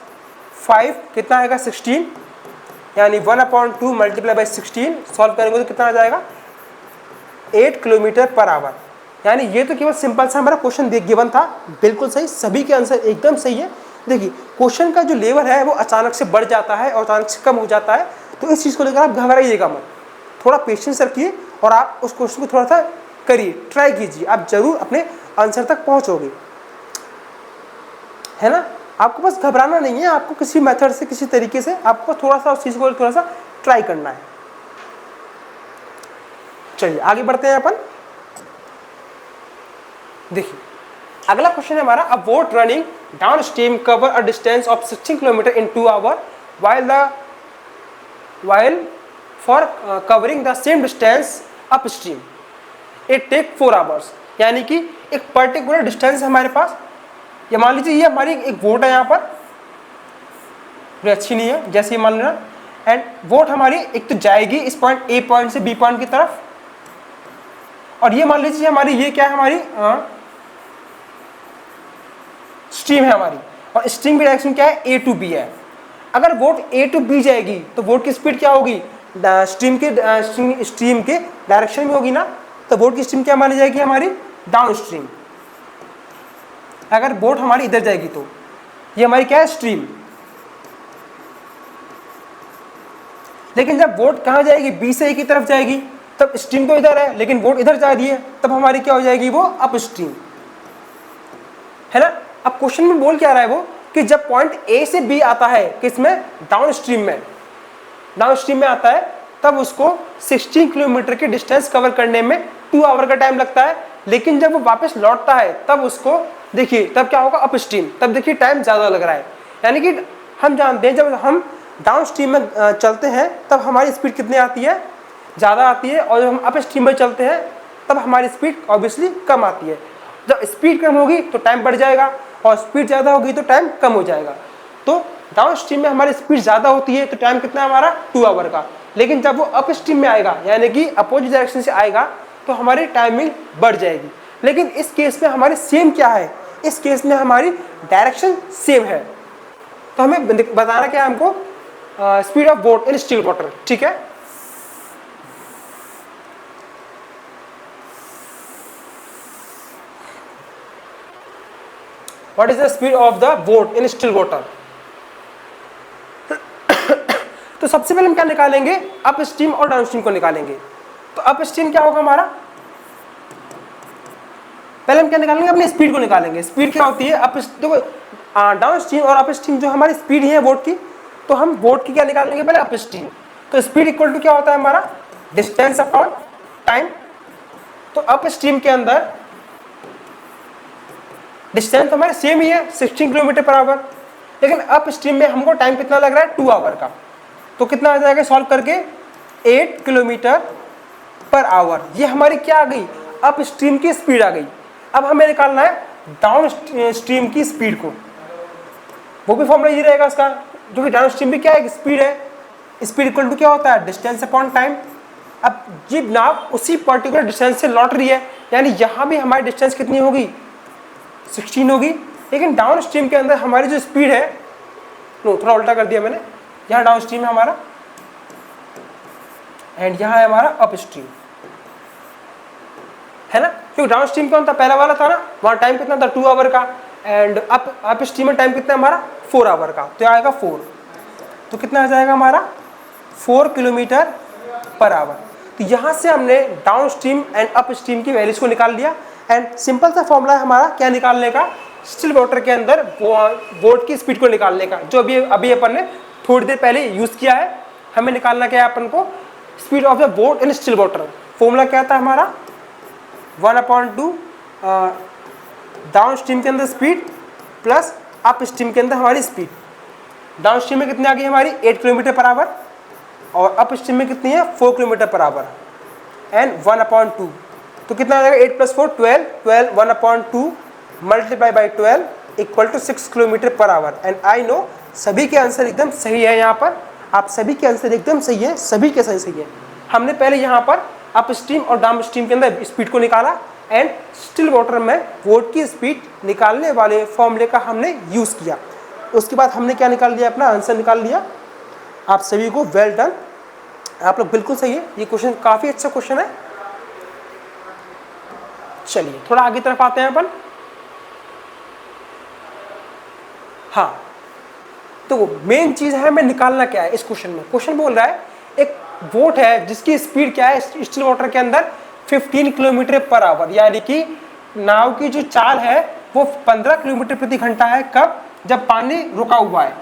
5 कितना आएगा 16, यानी 1/2 मल्टीप्लाई बाई 16 सॉल्व करेंगे तो कितना आ जाएगा 8 किलोमीटर पर आवर। यानी ये तो केवल सिंपल सा हमारा क्वेश्चन गिवन था, बिल्कुल सही, सभी के आंसर एकदम सही है। देखिए क्वेश्चन का जो लेवल है वो अचानक से बढ़ जाता है और अचानक से कम हो जाता है, तो इस चीज़ को लेकर आप घबराइएगा मत, थोड़ा पेशेंस रखिए और आप उस क्वेश्चन को थोड़ा सा करिए, ट्राई कीजिए, आप जरूर अपने आंसर तक पहुँचोगे, है ना। आपको बस घबराना नहीं है, आपको किसी मेथड से किसी तरीके से आपको थोड़ा सा उस चीज़ को थोड़ा सा ट्राई करना है। चलिए आगे बढ़ते हैं अपन। देखिए अगला क्वेश्चन है हमारा, a boat running downstream cover a distance of 16 kilometre in 2 hour while for covering the same distance upstream it take 4 hours। यानी कि एक पर्टिकुलर डिस्टेंस है हमारे पास, ये मान लीजिए ये हमारी एक बोट है यहाँ पर, थोड़ी अच्छी नहीं है जैसे ये मान लेना, एंड बोट हमारी एक तो जाएगी इस पॉइंट ए पॉइंट से बी पॉइंट की तरफ, और ये मान लीजिए हमारी ये क्या है हमारी स्ट्रीम है हमारी, और स्ट्रीम की डायरेक्शन क्या है ए टू बी है। अगर बोट ए टू बी जाएगी तो बोट की स्पीड क्या होगी स्ट्रीम के डायरेक्शन में होगी ना, तो बोट की स्ट्रीम क्या मानी जाएगी हमारी डाउन स्ट्रीम। अगर बोट हमारी इधर जाएगी तो ये हमारी क्या है स्ट्रीम, लेकिन जब बोट कहाँ जाएगी बी से ए की तरफ जाएगी तब स्ट्रीम तो इधर है लेकिन बोट इधर जा रही है, तब हमारी क्या हो जाएगी वो अप स्ट्रीम, है ना। अब क्वेश्चन में बोल क्या रहा है वो कि जब पॉइंट ए से बी आता है किसमें डाउन स्ट्रीम में आता है, तब उसको 16 किलोमीटर की डिस्टेंस कवर करने में 2 आवर का टाइम लगता है। लेकिन जब वो वापस लौटता है तब उसको देखिए तब क्या होगा अप स्ट्रीम, तब देखिए टाइम ज़्यादा लग रहा है। यानी कि हम जानते हैं जब हम डाउन स्ट्रीम में चलते हैं तब हमारी स्पीड कितनी आती है ज़्यादा आती है, और जब हम अप स्ट्रीम में चलते हैं तब हमारी स्पीड ऑब्वियसली कम आती है। जब स्पीड कम होगी तो टाइम बढ़ जाएगा और स्पीड ज़्यादा होगी तो टाइम कम हो जाएगा। तो डाउन स्ट्रीम में हमारी स्पीड ज़्यादा होती है तो टाइम कितना है हमारा 2 आवर का, लेकिन जब वो अप स्ट्रीम में आएगा यानी कि अपोजिट डायरेक्शन से आएगा तो हमारी टाइमिंग बढ़ जाएगी। लेकिन इस केस में हमारी सेम क्या है, इस केस में हमारी डायरेक्शन सेम है। तो हमें बताना क्या है हमको speed of boat in still water, ठीक है। What is the speed of the boat in still water? तो सबसे पहले हम क्या निकालेंगे अप स्ट्रीम और डाउन स्ट्रीम को निकालेंगे। तो अप स्ट्रीम क्या होगा हमारा, पहले हम क्या निकालेंगे अपनी स्पीड को निकालेंगे। स्पीड क्या होती है अप, देखो डाउन स्ट्रीम और अप स्ट्रीम जो हमारी स्पीड है बोट की, तो हम बोट की क्या निकालेंगे पहले अप स्ट्रीम। तो स्पीड इक्वल टू क्या होता है हमारा डिस्टेंस अपॉन टाइम। तो अप स्ट्रीम के अंदर डिस्टेंस तो हमारे सेम ही है 16 किलोमीटर पर आवर, लेकिन अप स्ट्रीम में हमको टाइम कितना लग रहा है 2 आवर का। तो कितना आ जाएगा सॉल्व करके 8 किलोमीटर पर आवर। ये हमारी क्या आ गई अप स्ट्रीम की स्पीड आ गई। अब हमें निकालना है डाउन स्ट्रीम की स्पीड को, वो भी फॉर्मूला ये रहेगा उसका, जो कि डाउन स्ट्रीम भी क्या है स्पीड है, स्पीड इक्वल टू क्या होता है डिस्टेंस अपॉन टाइम। अब ये नाव उसी पर्टिकुलर डिस्टेंस से लौट रही है, यानी यहाँ भी हमारी डिस्टेंस कितनी होगी 16 होगी, लेकिन डाउन स्ट्रीम के अंदर हमारी जो स्पीड है, नो थोड़ा उल्टा कर दिया मैंने, यहाँ डाउन स्ट्रीम है हमारा एंड यहाँ है हमारा अप स्ट्रीम, है ना। क्योंकि डाउन स्ट्रीम कौन था पहला वाला था ना, वहाँ टाइम कितना था 2 आवर का, एंड अप स्ट्रीम में टाइम कितना हमारा 4 आवर का, तो आएगा 4। तो कितना आ जाएगा हमारा 4 किलोमीटर पर आवर। तो यहाँ से हमने down stream and up stream की वैल्यूज को निकाल लिया। एंड सिंपल सा फॉर्मूला है हमारा क्या निकालने का, स्टिल वाटर के अंदर बोट की स्पीड को निकालने का, जो अभी अपन ने थोड़ी देर पहले यूज़ किया है। हमें निकालना क्या है अपन को speed of the boat in still water. Formula क्या था हमारा 1/2 डाउन स्ट्रीम के अंदर स्पीड प्लस अप स्ट्रीम के अंदर हमारी स्पीड। डाउन स्ट्रीम में कितनी आ गई हमारी 8 किलोमीटर पर आवर, और अप स्ट्रीम में कितनी है 4 किलोमीटर पर आवर एंड 1/2। तो कितना आ जाएगा 8 + 4 12, 12 1/2 multiply by 12 equal to 6 kilometre per hour. And I know सभी के आंसर एकदम सही है। यहाँ पर आप सभी के आंसर एकदम सही है, सभी के सही है। हमने पहले यहाँ पर अप स्ट्रीम और डाउन स्ट्रीम के अंदर स्पीड को निकाला एंड स्टिल वाटर में वोट की स्पीड निकालने वाले फॉर्मूले का हमने यूज़ किया। उसके बाद हमने क्या निकाल लिया, अपना आंसर निकाल लिया। आप सभी को वेल डन, आप लोग बिल्कुल सही है। ये क्वेश्चन काफ़ी अच्छा क्वेश्चन है। चलिए थोड़ा आगे तरफ आते हैं अपन। हाँ, तो मेन चीज़ है हमें निकालना क्या है इस क्वेश्चन में। क्वेश्चन बोल रहा है एक बोट है जिसकी स्पीड क्या है स्टिल वाटर के अंदर 15 किलोमीटर पर आवर, यानी कि नाव की जो चाल है वो 15 किलोमीटर प्रति घंटा है। कब? जब पानी रुका हुआ है।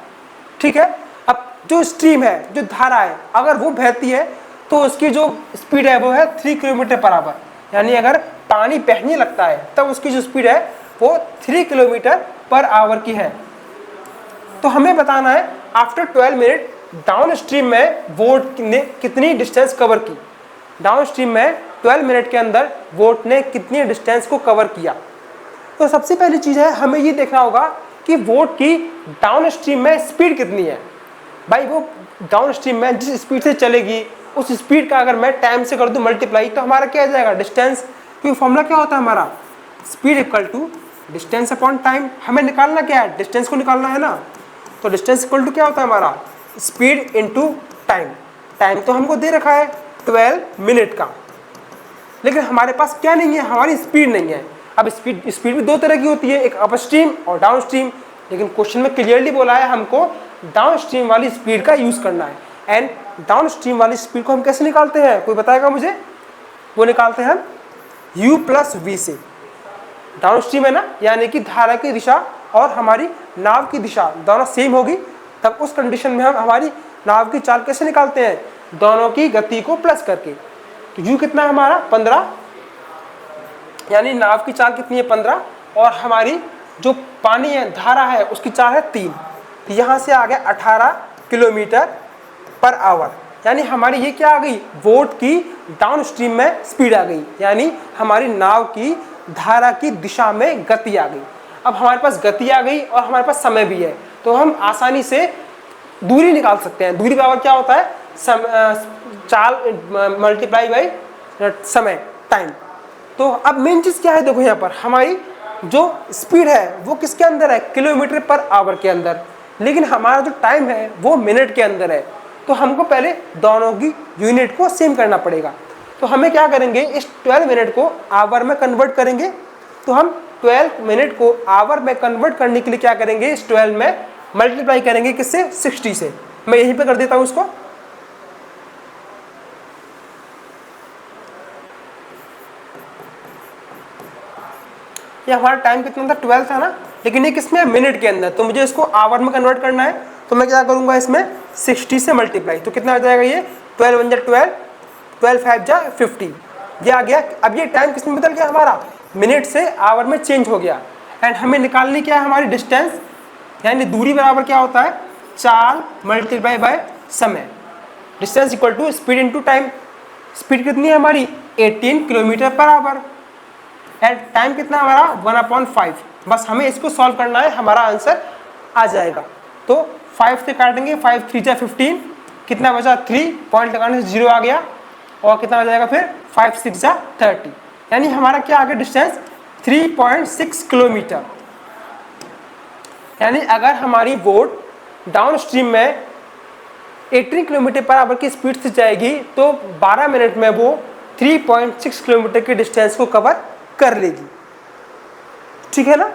ठीक है। अब जो स्ट्रीम है, जो धारा है, अगर वो बहती है तो उसकी जो स्पीड है वो है 3 किलोमीटर पर आवर, यानी अगर पानी बहने लगता है तब उसकी जो स्पीड है वो 3 किलोमीटर पर आवर की है। तो हमें बताना है आफ्टर 12 मिनट डाउन स्ट्रीम में बोट ने कितनी डिस्टेंस कवर की। डाउन स्ट्रीम में 12 मिनट के अंदर बोट ने कितनी डिस्टेंस को कवर किया। तो सबसे पहली चीज़ है हमें ये देखना होगा कि बोट की डाउन स्ट्रीम में स्पीड कितनी है। भाई वो डाउन स्ट्रीम में जिस स्पीड से चलेगी उस स्पीड का अगर मैं टाइम से कर दूं मल्टीप्लाई तो हमारा क्या आ जाएगा, डिस्टेंस। क्योंकि फॉर्मूला क्या होता है हमारा, speed equal to distance upon time. हमें निकालना क्या है, डिस्टेंस को निकालना है ना। तो डिस्टेंस इक्वल टू क्या होता है हमारा, स्पीड इनटू टाइम। टाइम तो हमको दे रखा है 12 मिनट का, लेकिन हमारे पास क्या नहीं है, हमारी स्पीड नहीं है। अब स्पीड भी दो तरह की होती है, एक अप स्ट्रीम और डाउन स्ट्रीम। लेकिन क्वेश्चन में क्लियरली बोला है हमको डाउन स्ट्रीम वाली स्पीड का यूज़ करना है। एंड डाउन स्ट्रीम वाली स्पीड को हम कैसे निकालते हैं, कोई बताएगा मुझे? वो निकालते हैं हम u + v से। डाउन स्ट्रीम है ना, यानी कि धारा की दिशा और हमारी नाव की दिशा दोनों सेम होगी, तब उस कंडीशन में हम हमारी नाव की चाल कैसे निकालते हैं, दोनों की गति को प्लस करके। तो u कितना है हमारा 15, यानी नाव की चाल कितनी है 15, और हमारी जो पानी है, धारा है, उसकी चाल है 3। तो यहाँ से आ गया 18 किलोमीटर पर आवर, यानी हमारी ये क्या आ गई, बोट की डाउन स्ट्रीम में स्पीड आ गई, यानी हमारी नाव की धारा की दिशा में गति आ गई। अब हमारे पास गति आ गई और हमारे पास समय भी है, तो हम आसानी से दूरी निकाल सकते हैं। दूरी बराबर क्या होता है, चाल मल्टीप्लाई बाई समय, टाइम। तो अब मेन चीज़ क्या है, देखो यहाँ पर हमारी जो स्पीड है वो किसके अंदर है, किलोमीटर पर आवर के अंदर, लेकिन हमारा जो टाइम है वो मिनट के अंदर है। तो हमको पहले दोनों की यूनिट को सेम करना पड़ेगा। तो हमें क्या करेंगे, इस 12 मिनट को आवर में कन्वर्ट करेंगे। तो हम 12 मिनट को आवर में कन्वर्ट करने के लिए क्या करेंगे, इस 12 में मल्टीप्लाई करेंगे किससे, 60 से। मैं यहीं पे कर देता हूँ उसको। ये हमारा टाइम कितना था, 12 था ना, लेकिन ये किसमें, मिनट के अंदर। तो मुझे इसको आवर में कन्वर्ट करना है, तो मैं क्या करूँगा, इसमें 60 से मल्टीप्लाई। तो कितना आ जाएगा ये, 12 × 12, 12 5 जा 50, ये आ गया। अब ये टाइम किसमें बदल गया हमारा, मिनट से आवर में चेंज हो गया। एंड हमें निकालनी क्या है, हमारी डिस्टेंस, यानी दूरी बराबर क्या होता है, चाल मल्टीप्लाई बाय समय। Distance equal to speed into time. Speed कितनी है हमारी, 18 kilometre per hour, and time कितना हमारा 1/5। बस हमें इसको सॉल्व करना है, हमारा आंसर आ जाएगा। तो 5 से काटेंगे, 5 3 जा 15, कितना बचा 3, पॉइंट लगाने से 0 आ गया, और कितना आ जाएगा फिर 5 6 जा 30, यानी हमारा क्या आ गया डिस्टेंस 3.6 किलोमीटर। यानी अगर हमारी बोट डाउन स्ट्रीम में 18 किलोमीटर पर आवर की स्पीड से जाएगी तो 12 मिनट में वो 3.6 किलोमीटर की डिस्टेंस को कवर कर लेगी। ठीक है ना,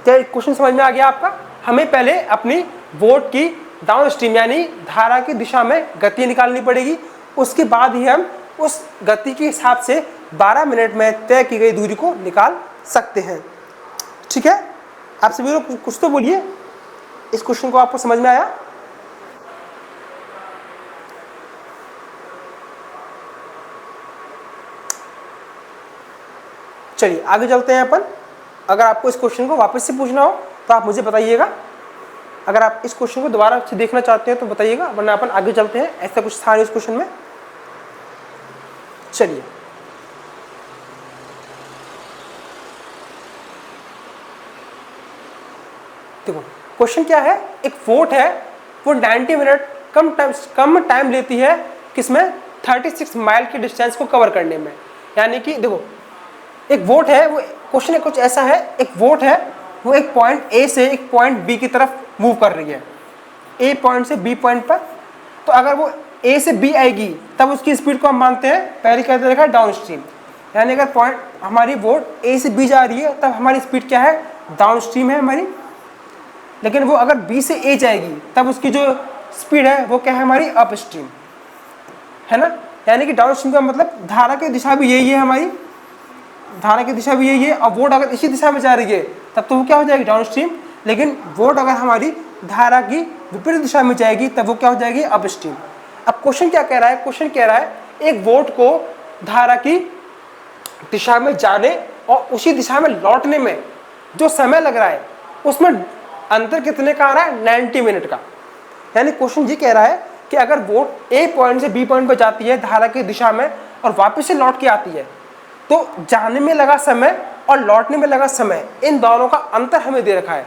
क्या क्वेश्चन समझ में आ गया आपका? हमें पहले अपनी बोट की डाउन स्ट्रीम यानी धारा की दिशा में गति निकालनी पड़ेगी, उसके बाद ही हम उस गति के हिसाब से 12 मिनट में तय की गई दूरी को निकाल सकते हैं। ठीक है, आप सभी लोग कुछ तो बोलिए, इस क्वेश्चन को आपको समझ में आया? चलिए आगे चलते हैं अपन। अगर आपको इस क्वेश्चन को वापस से पूछना हो तो आप मुझे बताइएगा। अगर आप इस क्वेश्चन को दोबारा से देखना चाहते हैं तो बताइएगा, वरना अपन आगे चलते हैं। ऐसा कुछ था इस क्वेश्चन में। चलिए देखो क्वेश्चन क्या है, एक वोट है वो 90 मिनट कम टाइम लेती है किसमें, 36 माइल की डिस्टेंस को कवर करने में। यानी कि देखो एक वोट है, वो क्वेश्चन कुछ ऐसा है, एक वोट है वो एक पॉइंट ए से एक पॉइंट बी की तरफ मूव कर रही है, ए पॉइंट से बी पॉइंट पर। तो अगर वो ए से बी आएगी तब उसकी स्पीड को हम मानते हैं, पहले कहते देखा डाउन स्ट्रीम। यानी अगर पॉइंट हमारी वोट ए से बी जा रही है तब हमारी स्पीड क्या है, डाउन स्ट्रीम है हमारी। लेकिन वो अगर बी से ए जाएगी तब उसकी जो स्पीड है वो क्या है, हमारी अप स्ट्रीम है ना। यानी कि डाउन स्ट्रीम का मतलब धारा की दिशा भी यही है, हमारी धारा की दिशा भी यही है। और वोट अगर इसी दिशा में जा रही है तब तो वो क्या हो जाएगी, डाउन स्ट्रीम। लेकिन वोट अगर हमारी धारा की विपरीत दिशा में जाएगी तब वो क्या हो जाएगी, अप स्ट्रीम। अब क्वेश्चन क्या कह रहा है, क्वेश्चन कह रहा है एक वोट को धारा की दिशा में जाने और उसी दिशा में लौटने में जो समय लग रहा है उसमें अंतर कितने का आ रहा है, 90 मिनट का। यानी क्वेश्चन ये कह रहा है कि अगर वोट ए पॉइंट से बी पॉइंट पर जाती है धारा की दिशा में और वापस से लौट के आती है, तो जाने में लगा समय और लौटने में लगा समय, इन दोनों का अंतर हमें दे रखा है।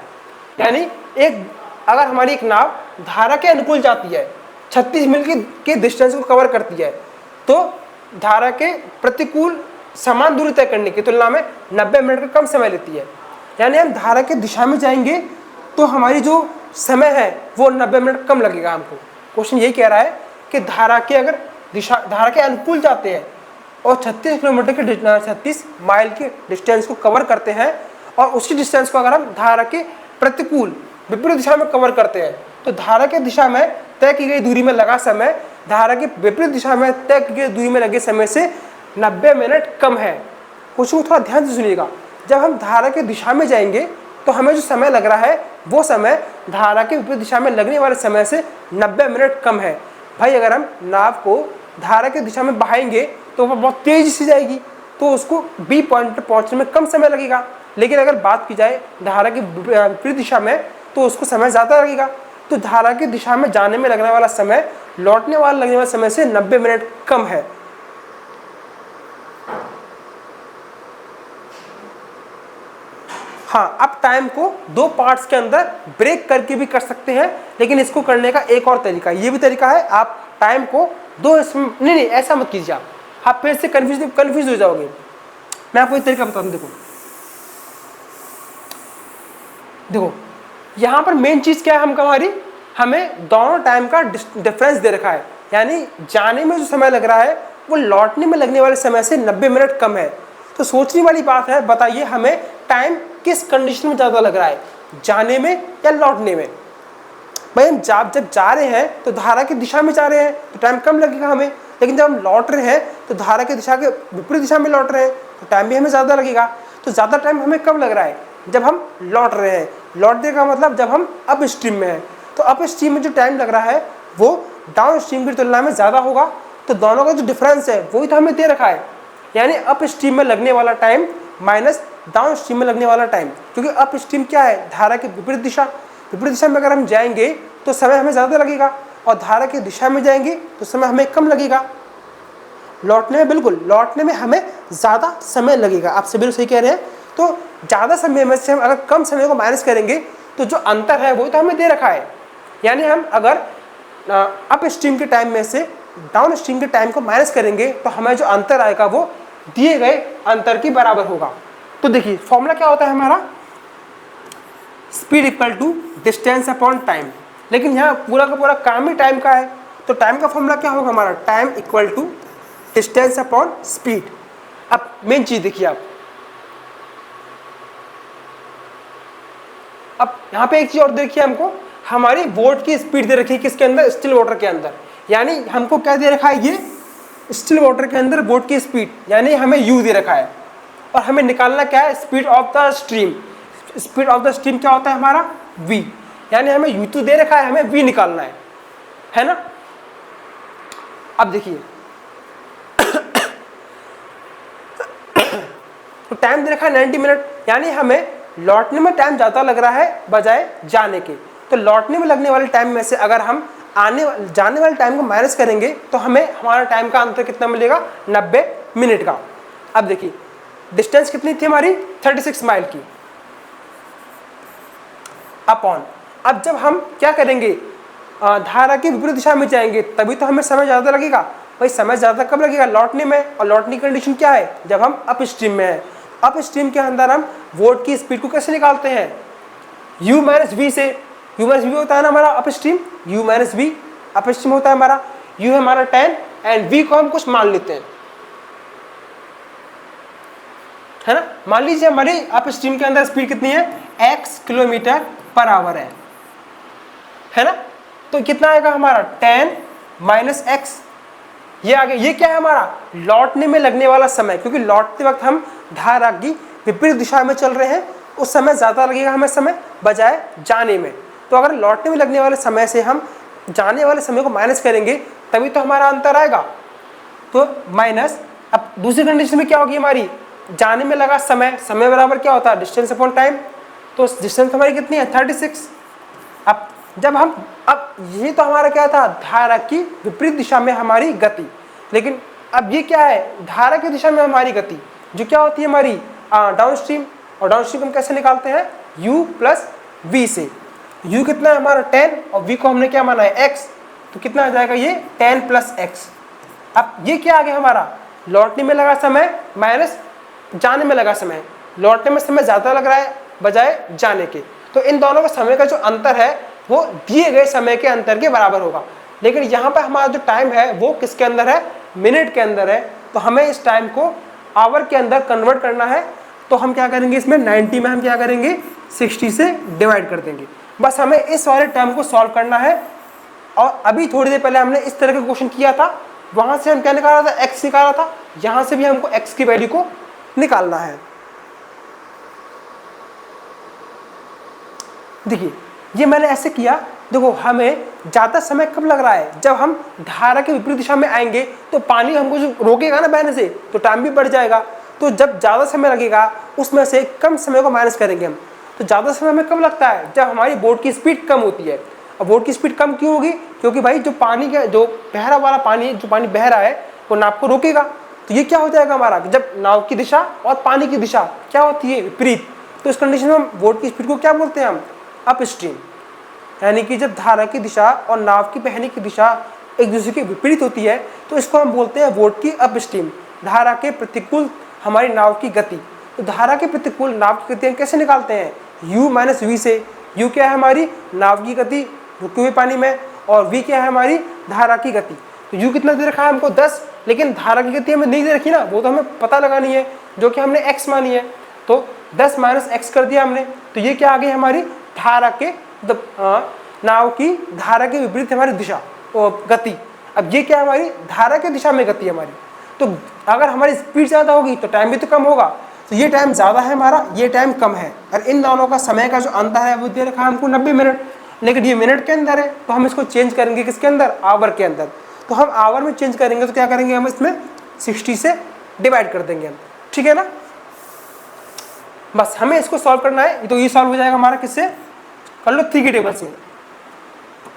यानी अगर हमारी एक नाव धारा के अनुकूल जाती है, 36 मील के डिस्टेंस को कवर करती है, तो धारा के प्रतिकूल समान दूरी तय करने की तुलना में 90 मिनट का कम समय लेती है। यानी हम धारा की दिशा में जाएंगे तो हमारी जो समय है वो 90 मिनट कम लगेगा हमको। क्वेश्चन यही कह रहा है कि धारा के अनुकूल जाते हैं और 36 माइल के डिस्टेंस को कवर करते हैं, और उसी डिस्टेंस को अगर हम धारा के प्रतिकूल विपरीत दिशा में कवर करते हैं तो धारा के दिशा में तय की गई दूरी में लगा समय धारा की विपरीत दिशा में तय की गई दूरी में लगे समय से 90 मिनट कम है। क्वेश्चन को थोड़ा ध्यान से सुनिएगा। जब हम धारा की दिशा में जाएंगे तो हमें जो समय लग रहा है वो समय धारा के विपरीत दिशा में लगने वाले समय से 90 मिनट कम है। भाई अगर हम नाव को धारा की दिशा में बहाएंगे तो वो बहुत तेजी से जाएगी, तो उसको बी पॉइंट पर पहुंचने में कम समय लगेगा। लेकिन अगर बात की जाए धारा की विपरीत दिशा में तो उसको समय ज़्यादा लगेगा। तो धारा की दिशा में जाने में लगने वाला समय लौटने वाला लगने वाले समय से 90 मिनट कम है। हाँ, अब टाइम को दो पार्ट्स के अंदर ब्रेक करके भी कर सकते हैं, लेकिन इसको करने का एक और तरीका, ये भी तरीका है। आप टाइम को दो हिस्सों में नहीं ऐसा मत कीजिए, आप फिर से कंफ्यूज हो जाओगे। मैं आपको एक तरीका बता दूं। देखो यहाँ पर मेन चीज़ क्या है, हमें दोनों टाइम का डिफरेंस दे रखा है। यानी जाने में जो समय लग रहा है वो लौटने में लगने वाले समय से 90 मिनट कम है। तो सोचने वाली बात है, बताइए हमें टाइम किस कंडीशन में ज़्यादा लग रहा है, जाने में या लौटने में। भाई हम जब जा रहे हैं तो धारा की दिशा में जा रहे हैं तो टाइम कम लगेगा हमें, लेकिन जब हम लौट रहे हैं तो धारा की दिशा के विपरीत दिशा में लौट रहे हैं तो टाइम भी हमें ज़्यादा लगेगा। तो ज़्यादा टाइम हमें कब लग रहा है, जब हम लौट रहे हैं। लौटने का मतलब जब हम अप स्ट्रीम में हैं, तो अप स्ट्रीम में जो टाइम लग रहा है वो डाउन स्ट्रीम की तुलना में ज़्यादा होगा। तो दोनों का जो डिफरेंस है वही तो हमें दे रखा है। यानी अप स्ट्रीम में लगने वाला टाइम माइनस डाउन स्ट्रीम में लगने वाला टाइम, क्योंकि अप स्ट्रीम क्या है, धारा की विपरीत दिशा में अगर हम जाएंगे तो समय हमें ज़्यादा लगेगा, और धारा की दिशा में जाएंगे तो समय हमें कम लगेगा। लौटने में हमें ज़्यादा समय लगेगा। आप सभी लोग सही कह रहे हैं। तो ज़्यादा समय में से हम अगर कम समय को माइनस करेंगे तो जो अंतर है वही तो हमें दे रखा है। यानी हम अगर अप स्ट्रीम के टाइम में से डाउन स्ट्रीम के टाइम को माइनस करेंगे तो हमें जो अंतर आएगा वो दिए गए अंतर के बराबर होगा। तो देखिए फॉर्मूला क्या होता है हमारा, speed equal to distance upon time. लेकिन यहाँ पूरा का पूरा काम ही टाइम का है, तो टाइम का फॉर्मूला क्या होगा हमारा, time equal to distance upon speed. अब मेन चीज देखिए आप, अब यहाँ पे एक चीज और देखिए, हमको हमारी बोट की स्पीड दे रखी है किसके अंदर, स्टिल वाटर के अंदर। यानी हमको क्या दे रखा है, ये स्टिल वाटर के अंदर बोट की स्पीड, यानी हमें u दे रखा है, और हमें निकालना क्या है, speed of the stream. Speed of the stream क्या होता है हमारा, v। यानी हमें u तो दे रखा है, हमें v निकालना है ना। अब देखिए तो टाइम दे रखा है 90 मिनट, यानी हमें लौटने में टाइम ज़्यादा लग रहा है बजाय जाने के। तो लौटने में लगने वाले टाइम में से अगर हम जाने वाले टाइम को माइनस करेंगे तो हमें हमारा टाइम का अंतर कितना मिलेगा, 90 मिनट का। अब देखिए डिस्टेंस कितनी थी हमारी, 36 माइल की, अपॉन, अब जब हम क्या करेंगे, धारा की विपरीत दिशा में जाएंगे तभी तो हमें समय ज़्यादा लगेगा। भाई समय ज़्यादा कब लगेगा, लौटने में, और लौटने की कंडीशन क्या है, जब हम अप स्ट्रीम में हैं। अप स्ट्रीम के अंदर हम वोट की स्पीड को कैसे निकालते हैं, u माइनस वी से। u माइनस वी होता है ना हमारा upstream, u minus V upstream होता है हमारा, u है हमारा 10 एंड v को हम कुछ मान लेते हैं, है ना। मान लीजिए हमारी अप स्ट्रीम के अंदर स्पीड कितनी है, x किलोमीटर पर आवर है ना। तो कितना आएगा हमारा 10 माइनस एक्स, ये आगे, ये क्या है हमारा लौटने में लगने वाला समय, क्योंकि लौटते वक्त हम धारा की विपरीत दिशा में चल रहे हैं, उस समय ज़्यादा लगेगा हमें समय बजाय जाने में। तो अगर लौटने में लगने वाले समय से हम जाने वाले समय को माइनस करेंगे तभी तो हमारा अंतर आएगा। तो माइनस, अब दूसरी कंडीशन में क्या होगी हमारी, जाने में लगा समय, समय बराबर क्या होता है डिस्टेंस अपॉन टाइम, तो डिस्टेंस हमारी कितनी है 36। अब जब हम, अब ये तो हमारा क्या था, धारा की विपरीत दिशा में हमारी गति, लेकिन अब ये क्या है, धारा की दिशा में हमारी गति जो क्या होती है हमारी डाउन स्ट्रीम, और डाउन स्ट्रीम हम कैसे निकालते हैं, u प्लस वी से। u कितना है हमारा 10 और v को हमने क्या माना है x, तो कितना आ जाएगा ये 10 प्लस एक्स। अब ये क्या आ गया हमारा, लौटने में लगा समय माइनस जाने में लगा समय, लौटने में समय ज़्यादा लग रहा है बजाय जाने के, तो इन दोनों का समय का जो अंतर है वो दिए गए समय के अंतर के बराबर होगा। लेकिन यहाँ पर हमारा जो टाइम है वो किसके अंदर है, मिनट के अंदर है, तो हमें इस टाइम को आवर के अंदर कन्वर्ट करना है। तो हम क्या करेंगे, इसमें 90 में हम क्या करेंगे 60 से डिवाइड कर देंगे। बस हमें इस वाले टर्म को सॉल्व करना है। और अभी थोड़ी देर पहले हमने इस तरह का क्वेश्चन किया था, वहाँ से हम क्या निकाला था, x निकाला था, यहाँ से भी हमको x की वैल्यू को निकालना है। देखिए ये मैंने ऐसे किया, देखो हमें ज़्यादा समय कब लग रहा है, जब हम धारा के विपरीत दिशा में आएंगे तो पानी हमको जो रोकेगा ना बहने से, तो टाइम भी बढ़ जाएगा। तो जब ज़्यादा समय लगेगा उसमें से कम समय को माइनस करेंगे हम। तो ज़्यादा समय हमें कब लगता है, जब हमारी बोट की स्पीड कम होती है। अब बोट की स्पीड कम क्यों होगी, क्योंकि भाई जो पानी का जो बहरा वाला पानी, जो पानी बह रहा है वो नाव को रोकेगा। तो ये क्या हो जाएगा हमारा, जब नाव की दिशा और पानी की दिशा क्या होती है विपरीत, तो इस कंडीशन में हम बोट की स्पीड को क्या बोलते हैं, हम अप स्ट्रीम। यानी कि जब धारा की दिशा और नाव की बहने की दिशा एक दूसरे के विपरीत होती है तो इसको हम बोलते हैं बोट की अप स्ट्रीम। धारा के प्रतिकूल हमारी नाव की गति, तो धारा के प्रतिकूल नाव की गति हम कैसे निकालते हैं, u माइनस वी से। u क्या है हमारी नाव की गति रुके हुए पानी में, और v क्या है हमारी धारा की गति। तो u कितना दे रखा है हमको 10, लेकिन धारा की गति हमें नहीं दे रखी ना, वो तो हमें पता लगानी है, जो कि हमने x मानी है। तो 10 माइनस एक्स कर दिया हमने, तो ये क्या आ गई हमारी धारा के नाव की धारा के विपरीत हमारी दिशा और गति। अब ये क्या है हमारी धारा की दिशा में गति हमारी। तो अगर हमारी स्पीड ज़्यादा होगी तो टाइम भी तो कम होगा, तो ये टाइम ज़्यादा है हमारा, ये टाइम कम है, और इन दोनों का समय का जो अंतर है वो दे रखा है हमको 90 मिनट। लेकिन ये मिनट के अंदर है तो हम इसको चेंज करेंगे किसके अंदर, आवर के अंदर। तो हम आवर में चेंज करेंगे तो क्या करेंगे, हम इसमें 60 से डिवाइड कर देंगे हम, ठीक है ना। बस हमें इसको सॉल्व करना है। तो ये सॉल्व हो जाएगा हमारा किससे, कर लो 3 के टेबल से।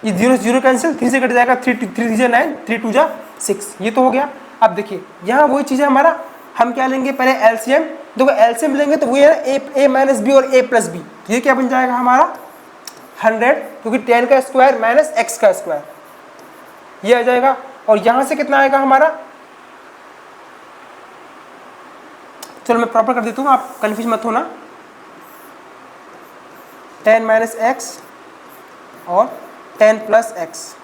ये 0 0 कैंसिल, 3 से कट जाएगा, 3 3 जा 9, 3 2 जा 6, ये तो हो गया। अब देखिए यहाँ वही चीज़ है हमारा, हम क्या लेंगे पहले एलसीएम। देखो एलसीएम लेंगे तो वही है a माइनस बी और a प्लस बी। ये क्या बन जाएगा हमारा 100, क्योंकि 10 का स्क्वायर माइनस एक्स का स्क्वायर, ये आ जाएगा। और यहाँ से कितना आएगा हमारा, चलो मैं प्रॉपर कर देता हूँ, आप कन्फ्यूज मत होना। 10 माइनस एक्स और 10 प्लस एक्स,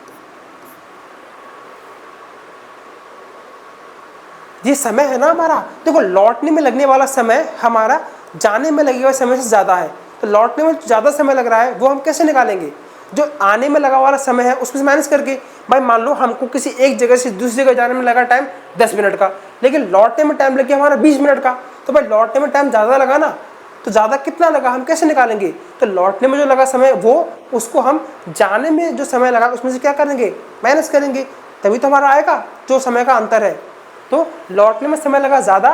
ये समय है ना हमारा। देखो लौटने में लगने वाला समय हमारा जाने में लगे हुए समय से ज़्यादा है, तो लौटने में ज़्यादा समय लग रहा है वो हम कैसे निकालेंगे, जो आने में लगा वाला समय है उसमें से माइनस करके। भाई मान लो हमको किसी एक जगह से दूसरी जगह जाने में लगा टाइम 10 मिनट का, लेकिन लौटने में टाइम लगे हमारा 20 मिनट का, तो भाई लौटने में टाइम ज़्यादा लगा ना, तो ज़्यादा कितना लगा हम कैसे निकालेंगे। तो लौटने में जो लगा समय वो उसको हम जाने में जो समय लगा उसमें से क्या करेंगे, माइनस करेंगे, तभी तो हमारा आएगा जो समय का अंतर है। तो लौटने में समय लगा ज़्यादा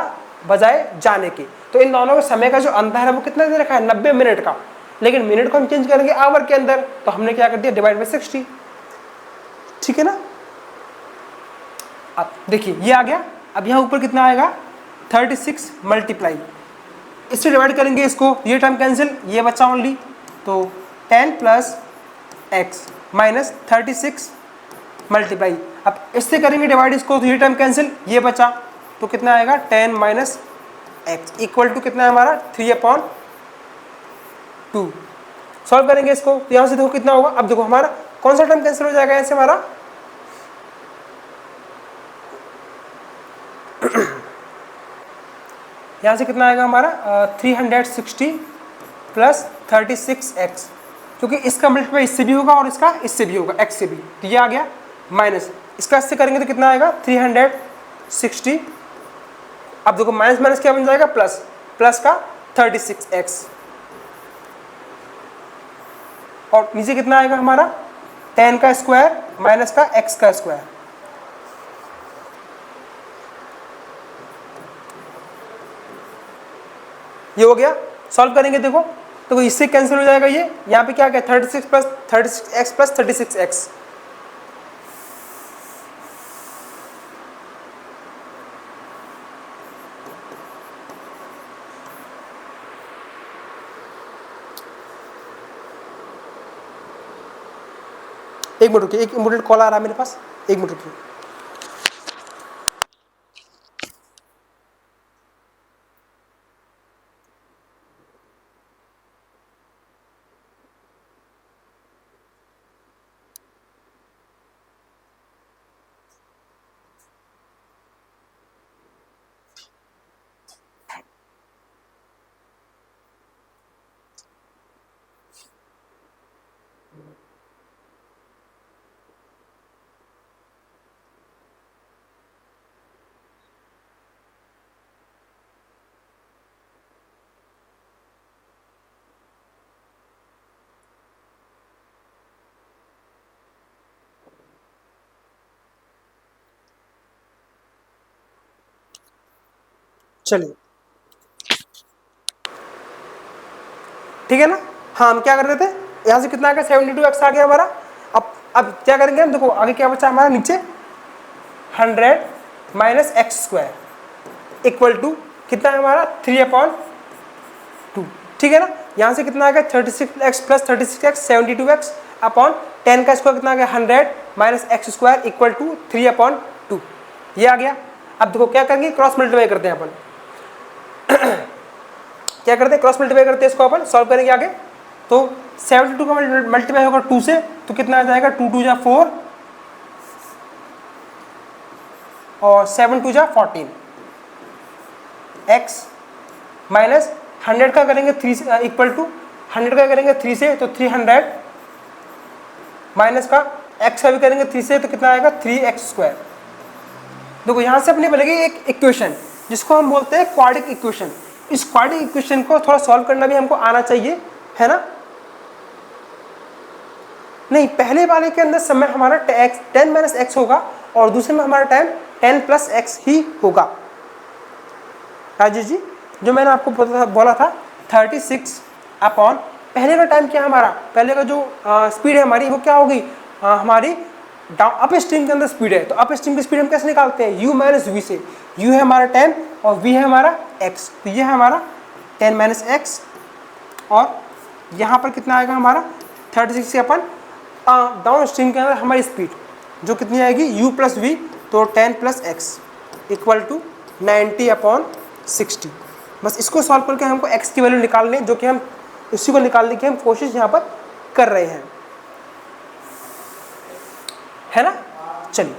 बजाय जाने के, तो इन दोनों के समय का जो अंतर है वो कितना दे रखा है 90 मिनट का। लेकिन मिनट को हम चेंज करेंगे आवर के अंदर, तो हमने क्या कर दिया, डिवाइड बाई 60। ठीक है ना। अब देखिए ये आ गया। अब यहाँ ऊपर कितना आएगा, 36 मल्टीप्लाई, इससे डिवाइड करेंगे इसको, ये टर्म कैंसिल, ये बचा ओनली, तो 10 प्लस एक्स माइनस 36 मल्टीप्लाई। अब इससे करेंगे डिवाइड इसको, तो ये टर्म कैंसिल, ये बचा, तो कितना आएगा 10 माइनस एक्स इक्वल टू कितना है हमारा 3/2। सॉल्व करेंगे इसको, तो यहाँ से देखो कितना होगा। अब देखो हमारा कौन सा टर्म कैंसिल हो जाएगा ऐसे हमारा, यहाँ से कितना आएगा हमारा 360 प्लस 36x, क्योंकि इसका मल्टीप्लाई इससे भी होगा और इसका इससे भी होगा, x से भी, तो ये आ गया माइनस, इसका इससे करेंगे तो कितना आएगा 360। अब देखो माइनस माइनस क्या बन जाएगा, प्लस, प्लस का 36x, और नीचे कितना आएगा हमारा 10 का स्क्वायर माइनस का x का स्क्वायर। ये हो गया। सॉल्व करेंगे देखो, तो इससे कैंसिल हो जाएगा ये, यहाँ पे क्या क्या 36 प्लस 36x प्लस 36x, एक मिनट रुकिए, एक इम्पोर्टेंट कॉल आ रहा है मेरे पास, एक मिनट रुकिए। चलिए ठीक है ना। हाँ हम क्या कर रहे थे, यहाँ से कितना आ गया 72x आ गया हमारा। अब क्या करेंगे हम, देखो आगे क्या बचा हमारा, नीचे 100 minus X square equal to कितना है हमारा 3/2। ठीक है ना। यहाँ से कितना आ गया 36x plus 36x 72x upon 10 का स्क्वायर कितना आ गया 100 minus X square equal to 3/2, ये आ गया। अब देखो क्या करेंगे, क्रॉस मल्टीप्लाई करते हैं अपन क्या करते हैं, क्रॉस मल्टीप्लाई करते हैं, इसको अपन सॉल्व करेंगे आगे। तो 72 का मल्टीप्लाई होगा 2 से, तो कितना आ जाएगा 2 2 जा 4 और 7 2 जा 14 x माइनस 100 का करेंगे 3 इक्वल टू 100 का करेंगे 3 से, तो 300 माइनस का x का भी करेंगे 3 से, तो कितना आएगा 3x स्क्वायर। देखो यहाँ से अपने बनेगी एक इक्वेशन जिसको हम बोलते हैं क्वाड्रिक इक्वेशन। इस क्वाड्रिक इक्वेशन को थोड़ा सॉल्व करना भी हमको आना चाहिए, है ना। नहीं, पहले वाले के अंदर समय हमारा 10 माइनस एक्स होगा और दूसरे में हमारा टाइम 10 प्लस एक्स ही होगा। राजेश जी, जो मैंने आपको बोला था 36 अपॉन पहले का टाइम क्या हमारा, पहले का जो स्पीड है हमारी वो क्या होगी, हमारी अप स्ट्रीम के अंदर स्पीड है। तो अप स्ट्रीम की स्पीड हम कैसे निकालते हैं, u माइनस वी से। u है हमारा 10 और v है हमारा x, तो ये है हमारा 10 माइनस एक्स, और यहाँ पर कितना आएगा हमारा 36 से अपन डाउन स्ट्रीम के अंदर हमारी स्पीड जो कितनी आएगी u प्लस वी, तो 10 प्लस एक्स इक्वल टू 90/60। बस इसको सॉल्व करके हमको x की वैल्यू निकाल लें, जो कि हम इसी को निकालने की हम कोशिश यहाँ पर कर रहे हैं, है ना। चलिए,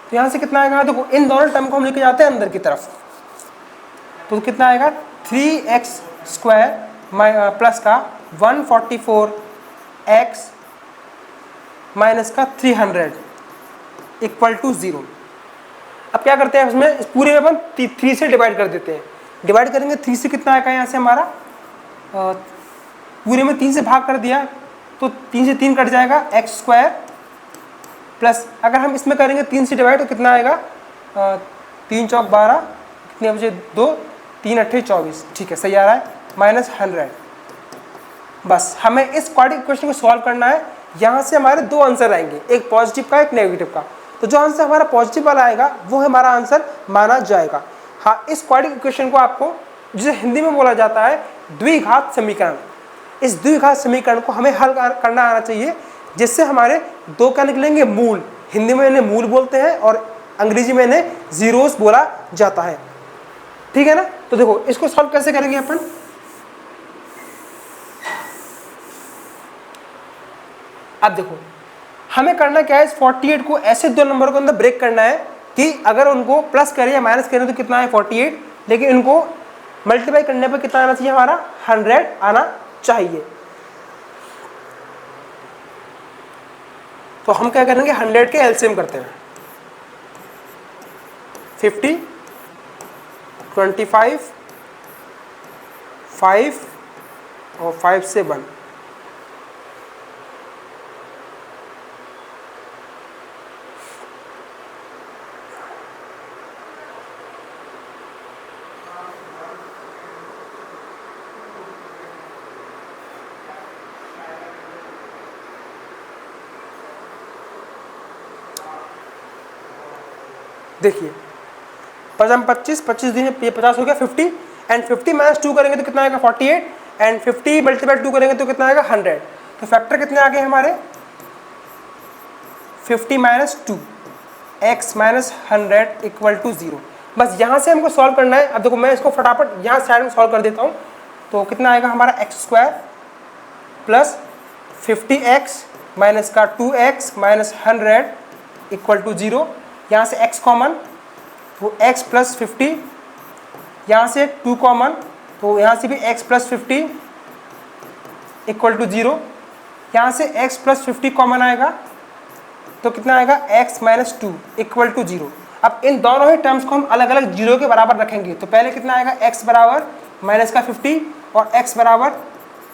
तो यहाँ से कितना आएगा, देखो इन दोनों टर्म को हम लेके जाते हैं अंदर की तरफ, तो कितना आएगा 3x स्क्वायर प्लस का 144x माइनस का 300 इक्वल टू 0। अब क्या करते हैं, उसमें इस पूरे में अपन 3 से डिवाइड कर देते हैं। डिवाइड करेंगे 3 से कितना आएगा, यहाँ से हमारा पूरे में 3 से भाग कर दिया तो 3 से 3 कट जाएगा एक्स स्क्वायर, प्लस अगर हम इसमें करेंगे 3 से डिवाइड तो कितना आएगा 3 चौक 12, कितने बचे 2, 3 अट्ठे 24, ठीक है सही आ रहा है, माइनस 100 बस हमें इस क्वाड्रेटिक इक्वेशन को सॉल्व करना है। यहाँ से हमारे दो आंसर आएंगे, एक पॉजिटिव का एक नेगेटिव का। तो जो आंसर हमारा पॉजिटिव वाला आएगा वो हमारा आंसर माना जाएगा। हाँ, इस क्वाड्रेटिक इक्वेशन को आपको जिसे हिंदी में बोला जाता है द्विघात समीकरण, इस द्विघात समीकरण को हमें हल करना आना चाहिए, जिससे हमारे दो क्या निकलेंगे, मूल। हिंदी में इन्हें मूल बोलते हैं और अंग्रेजी में इन्हें जीरोस बोला जाता है। ठीक है ना। तो देखो इसको सॉल्व कैसे करेंगे अपन। अब देखो हमें करना क्या है, इस 48 को ऐसे दो नंबरों के अंदर ब्रेक करना है कि अगर उनको प्लस करें या माइनस करें तो कितना है 48, लेकिन इनको मल्टीप्लाई करने पर कितना आना चाहिए, हमारा 100 आना चाहिए। तो हम क्या करेंगे, 100 के एलसीएम करते हैं। 50, 25, 5 और 5 से 1। देखिए 5 25, 25 दिन ये 50 हो गया 50, एंड 50 माइनस 2 करेंगे तो कितना आएगा 48, एंड 50 मल्टीप्लाई 2 करेंगे तो कितना आएगा 100। तो फैक्टर कितने आ गए हमारे 50 minus 2, x minus 100 equal to 0। बस यहाँ से हमको सॉल्व करना है। अब देखो मैं इसको फटाफट यहाँ साइड में सॉल्व कर देता हूँ। तो कितना आएगा हमारा x² प्लस 50x माइनस का 2x माइनस 100 इक्वल टू 0। यहाँ से x कॉमन तो x प्लस 50, यहाँ से 2 कॉमन तो यहाँ से भी x प्लस 50 इक्वल टू 0। यहाँ से x प्लस 50 कॉमन आएगा तो कितना आएगा x माइनस 2 इक्वल टू 0। अब इन दोनों ही टर्म्स को हम अलग अलग 0 के बराबर रखेंगे। तो पहले कितना आएगा x बराबर माइनस का 50 और x बराबर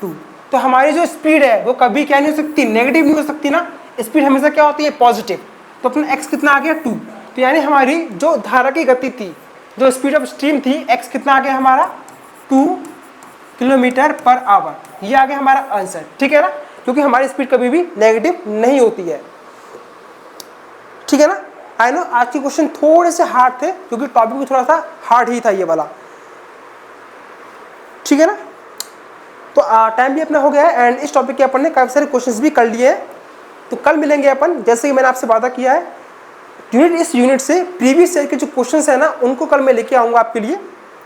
2। तो हमारी जो स्पीड है वो कभी क्या नहीं हो सकती, नेगेटिव नहीं हो सकती ना। स्पीड हमेशा क्या होती है, पॉजिटिव। तो अपना x कितना आ गया 2। तो यानी हमारी जो धारा की गति थी, जो स्पीड ऑफ स्ट्रीम थी, x कितना आ गया हमारा 2 किलोमीटर पर आवर। ये आ गया हमारा आंसर। ठीक है ना, क्योंकि हमारी स्पीड कभी भी नेगेटिव नहीं होती है। ठीक है ना। आई नो आज के क्वेश्चन थोड़े से हार्ड थे क्योंकि टॉपिक भी थोड़ा सा हार्ड ही था ये वाला। ठीक है ना। तो टाइम भी अपना हो गया है एंड इस टॉपिक के अपन ने काफ़ी सारे क्वेश्चंस भी कर लिए हैं। तो कल मिलेंगे अपन, जैसे कि मैंने आपसे वादा किया है। इस यूनिट से प्रीवियस ईयर के जो क्वेश्चंस है ना उनको कल मैं लेके आऊँगा आपके लिए।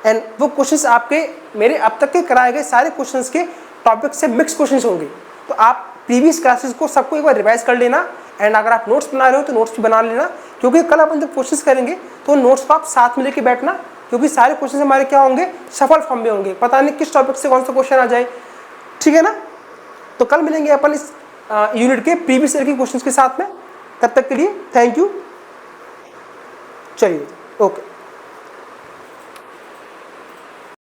एंड वो क्वेश्चंस आपके मेरे अब तक के कराए गए सारे क्वेश्चंस के टॉपिक से मिक्स क्वेश्चंस होंगे। तो आप प्रीवियस क्लासेस को सबको एक बार रिवाइज कर लेना। एंड अगर आप नोट्स बना रहे हो तो नोट्स भी बना लेना, क्योंकि कल अपन जब क्वेश्चंस करेंगे तो नोट्स को आप साथ में लेके बैठना, क्योंकि सारे क्वेश्चंस हमारे क्या होंगे, सफल फॉर्म में होंगे। पता नहीं किस टॉपिक से कौन सा क्वेश्चन आ जाए। ठीक है ना। तो कल मिलेंगे अपन इस यूनिट के प्रीवियस ईयर के क्वेश्चंस के साथ में। तब तक के लिए थैंक यू। चलिए ओके।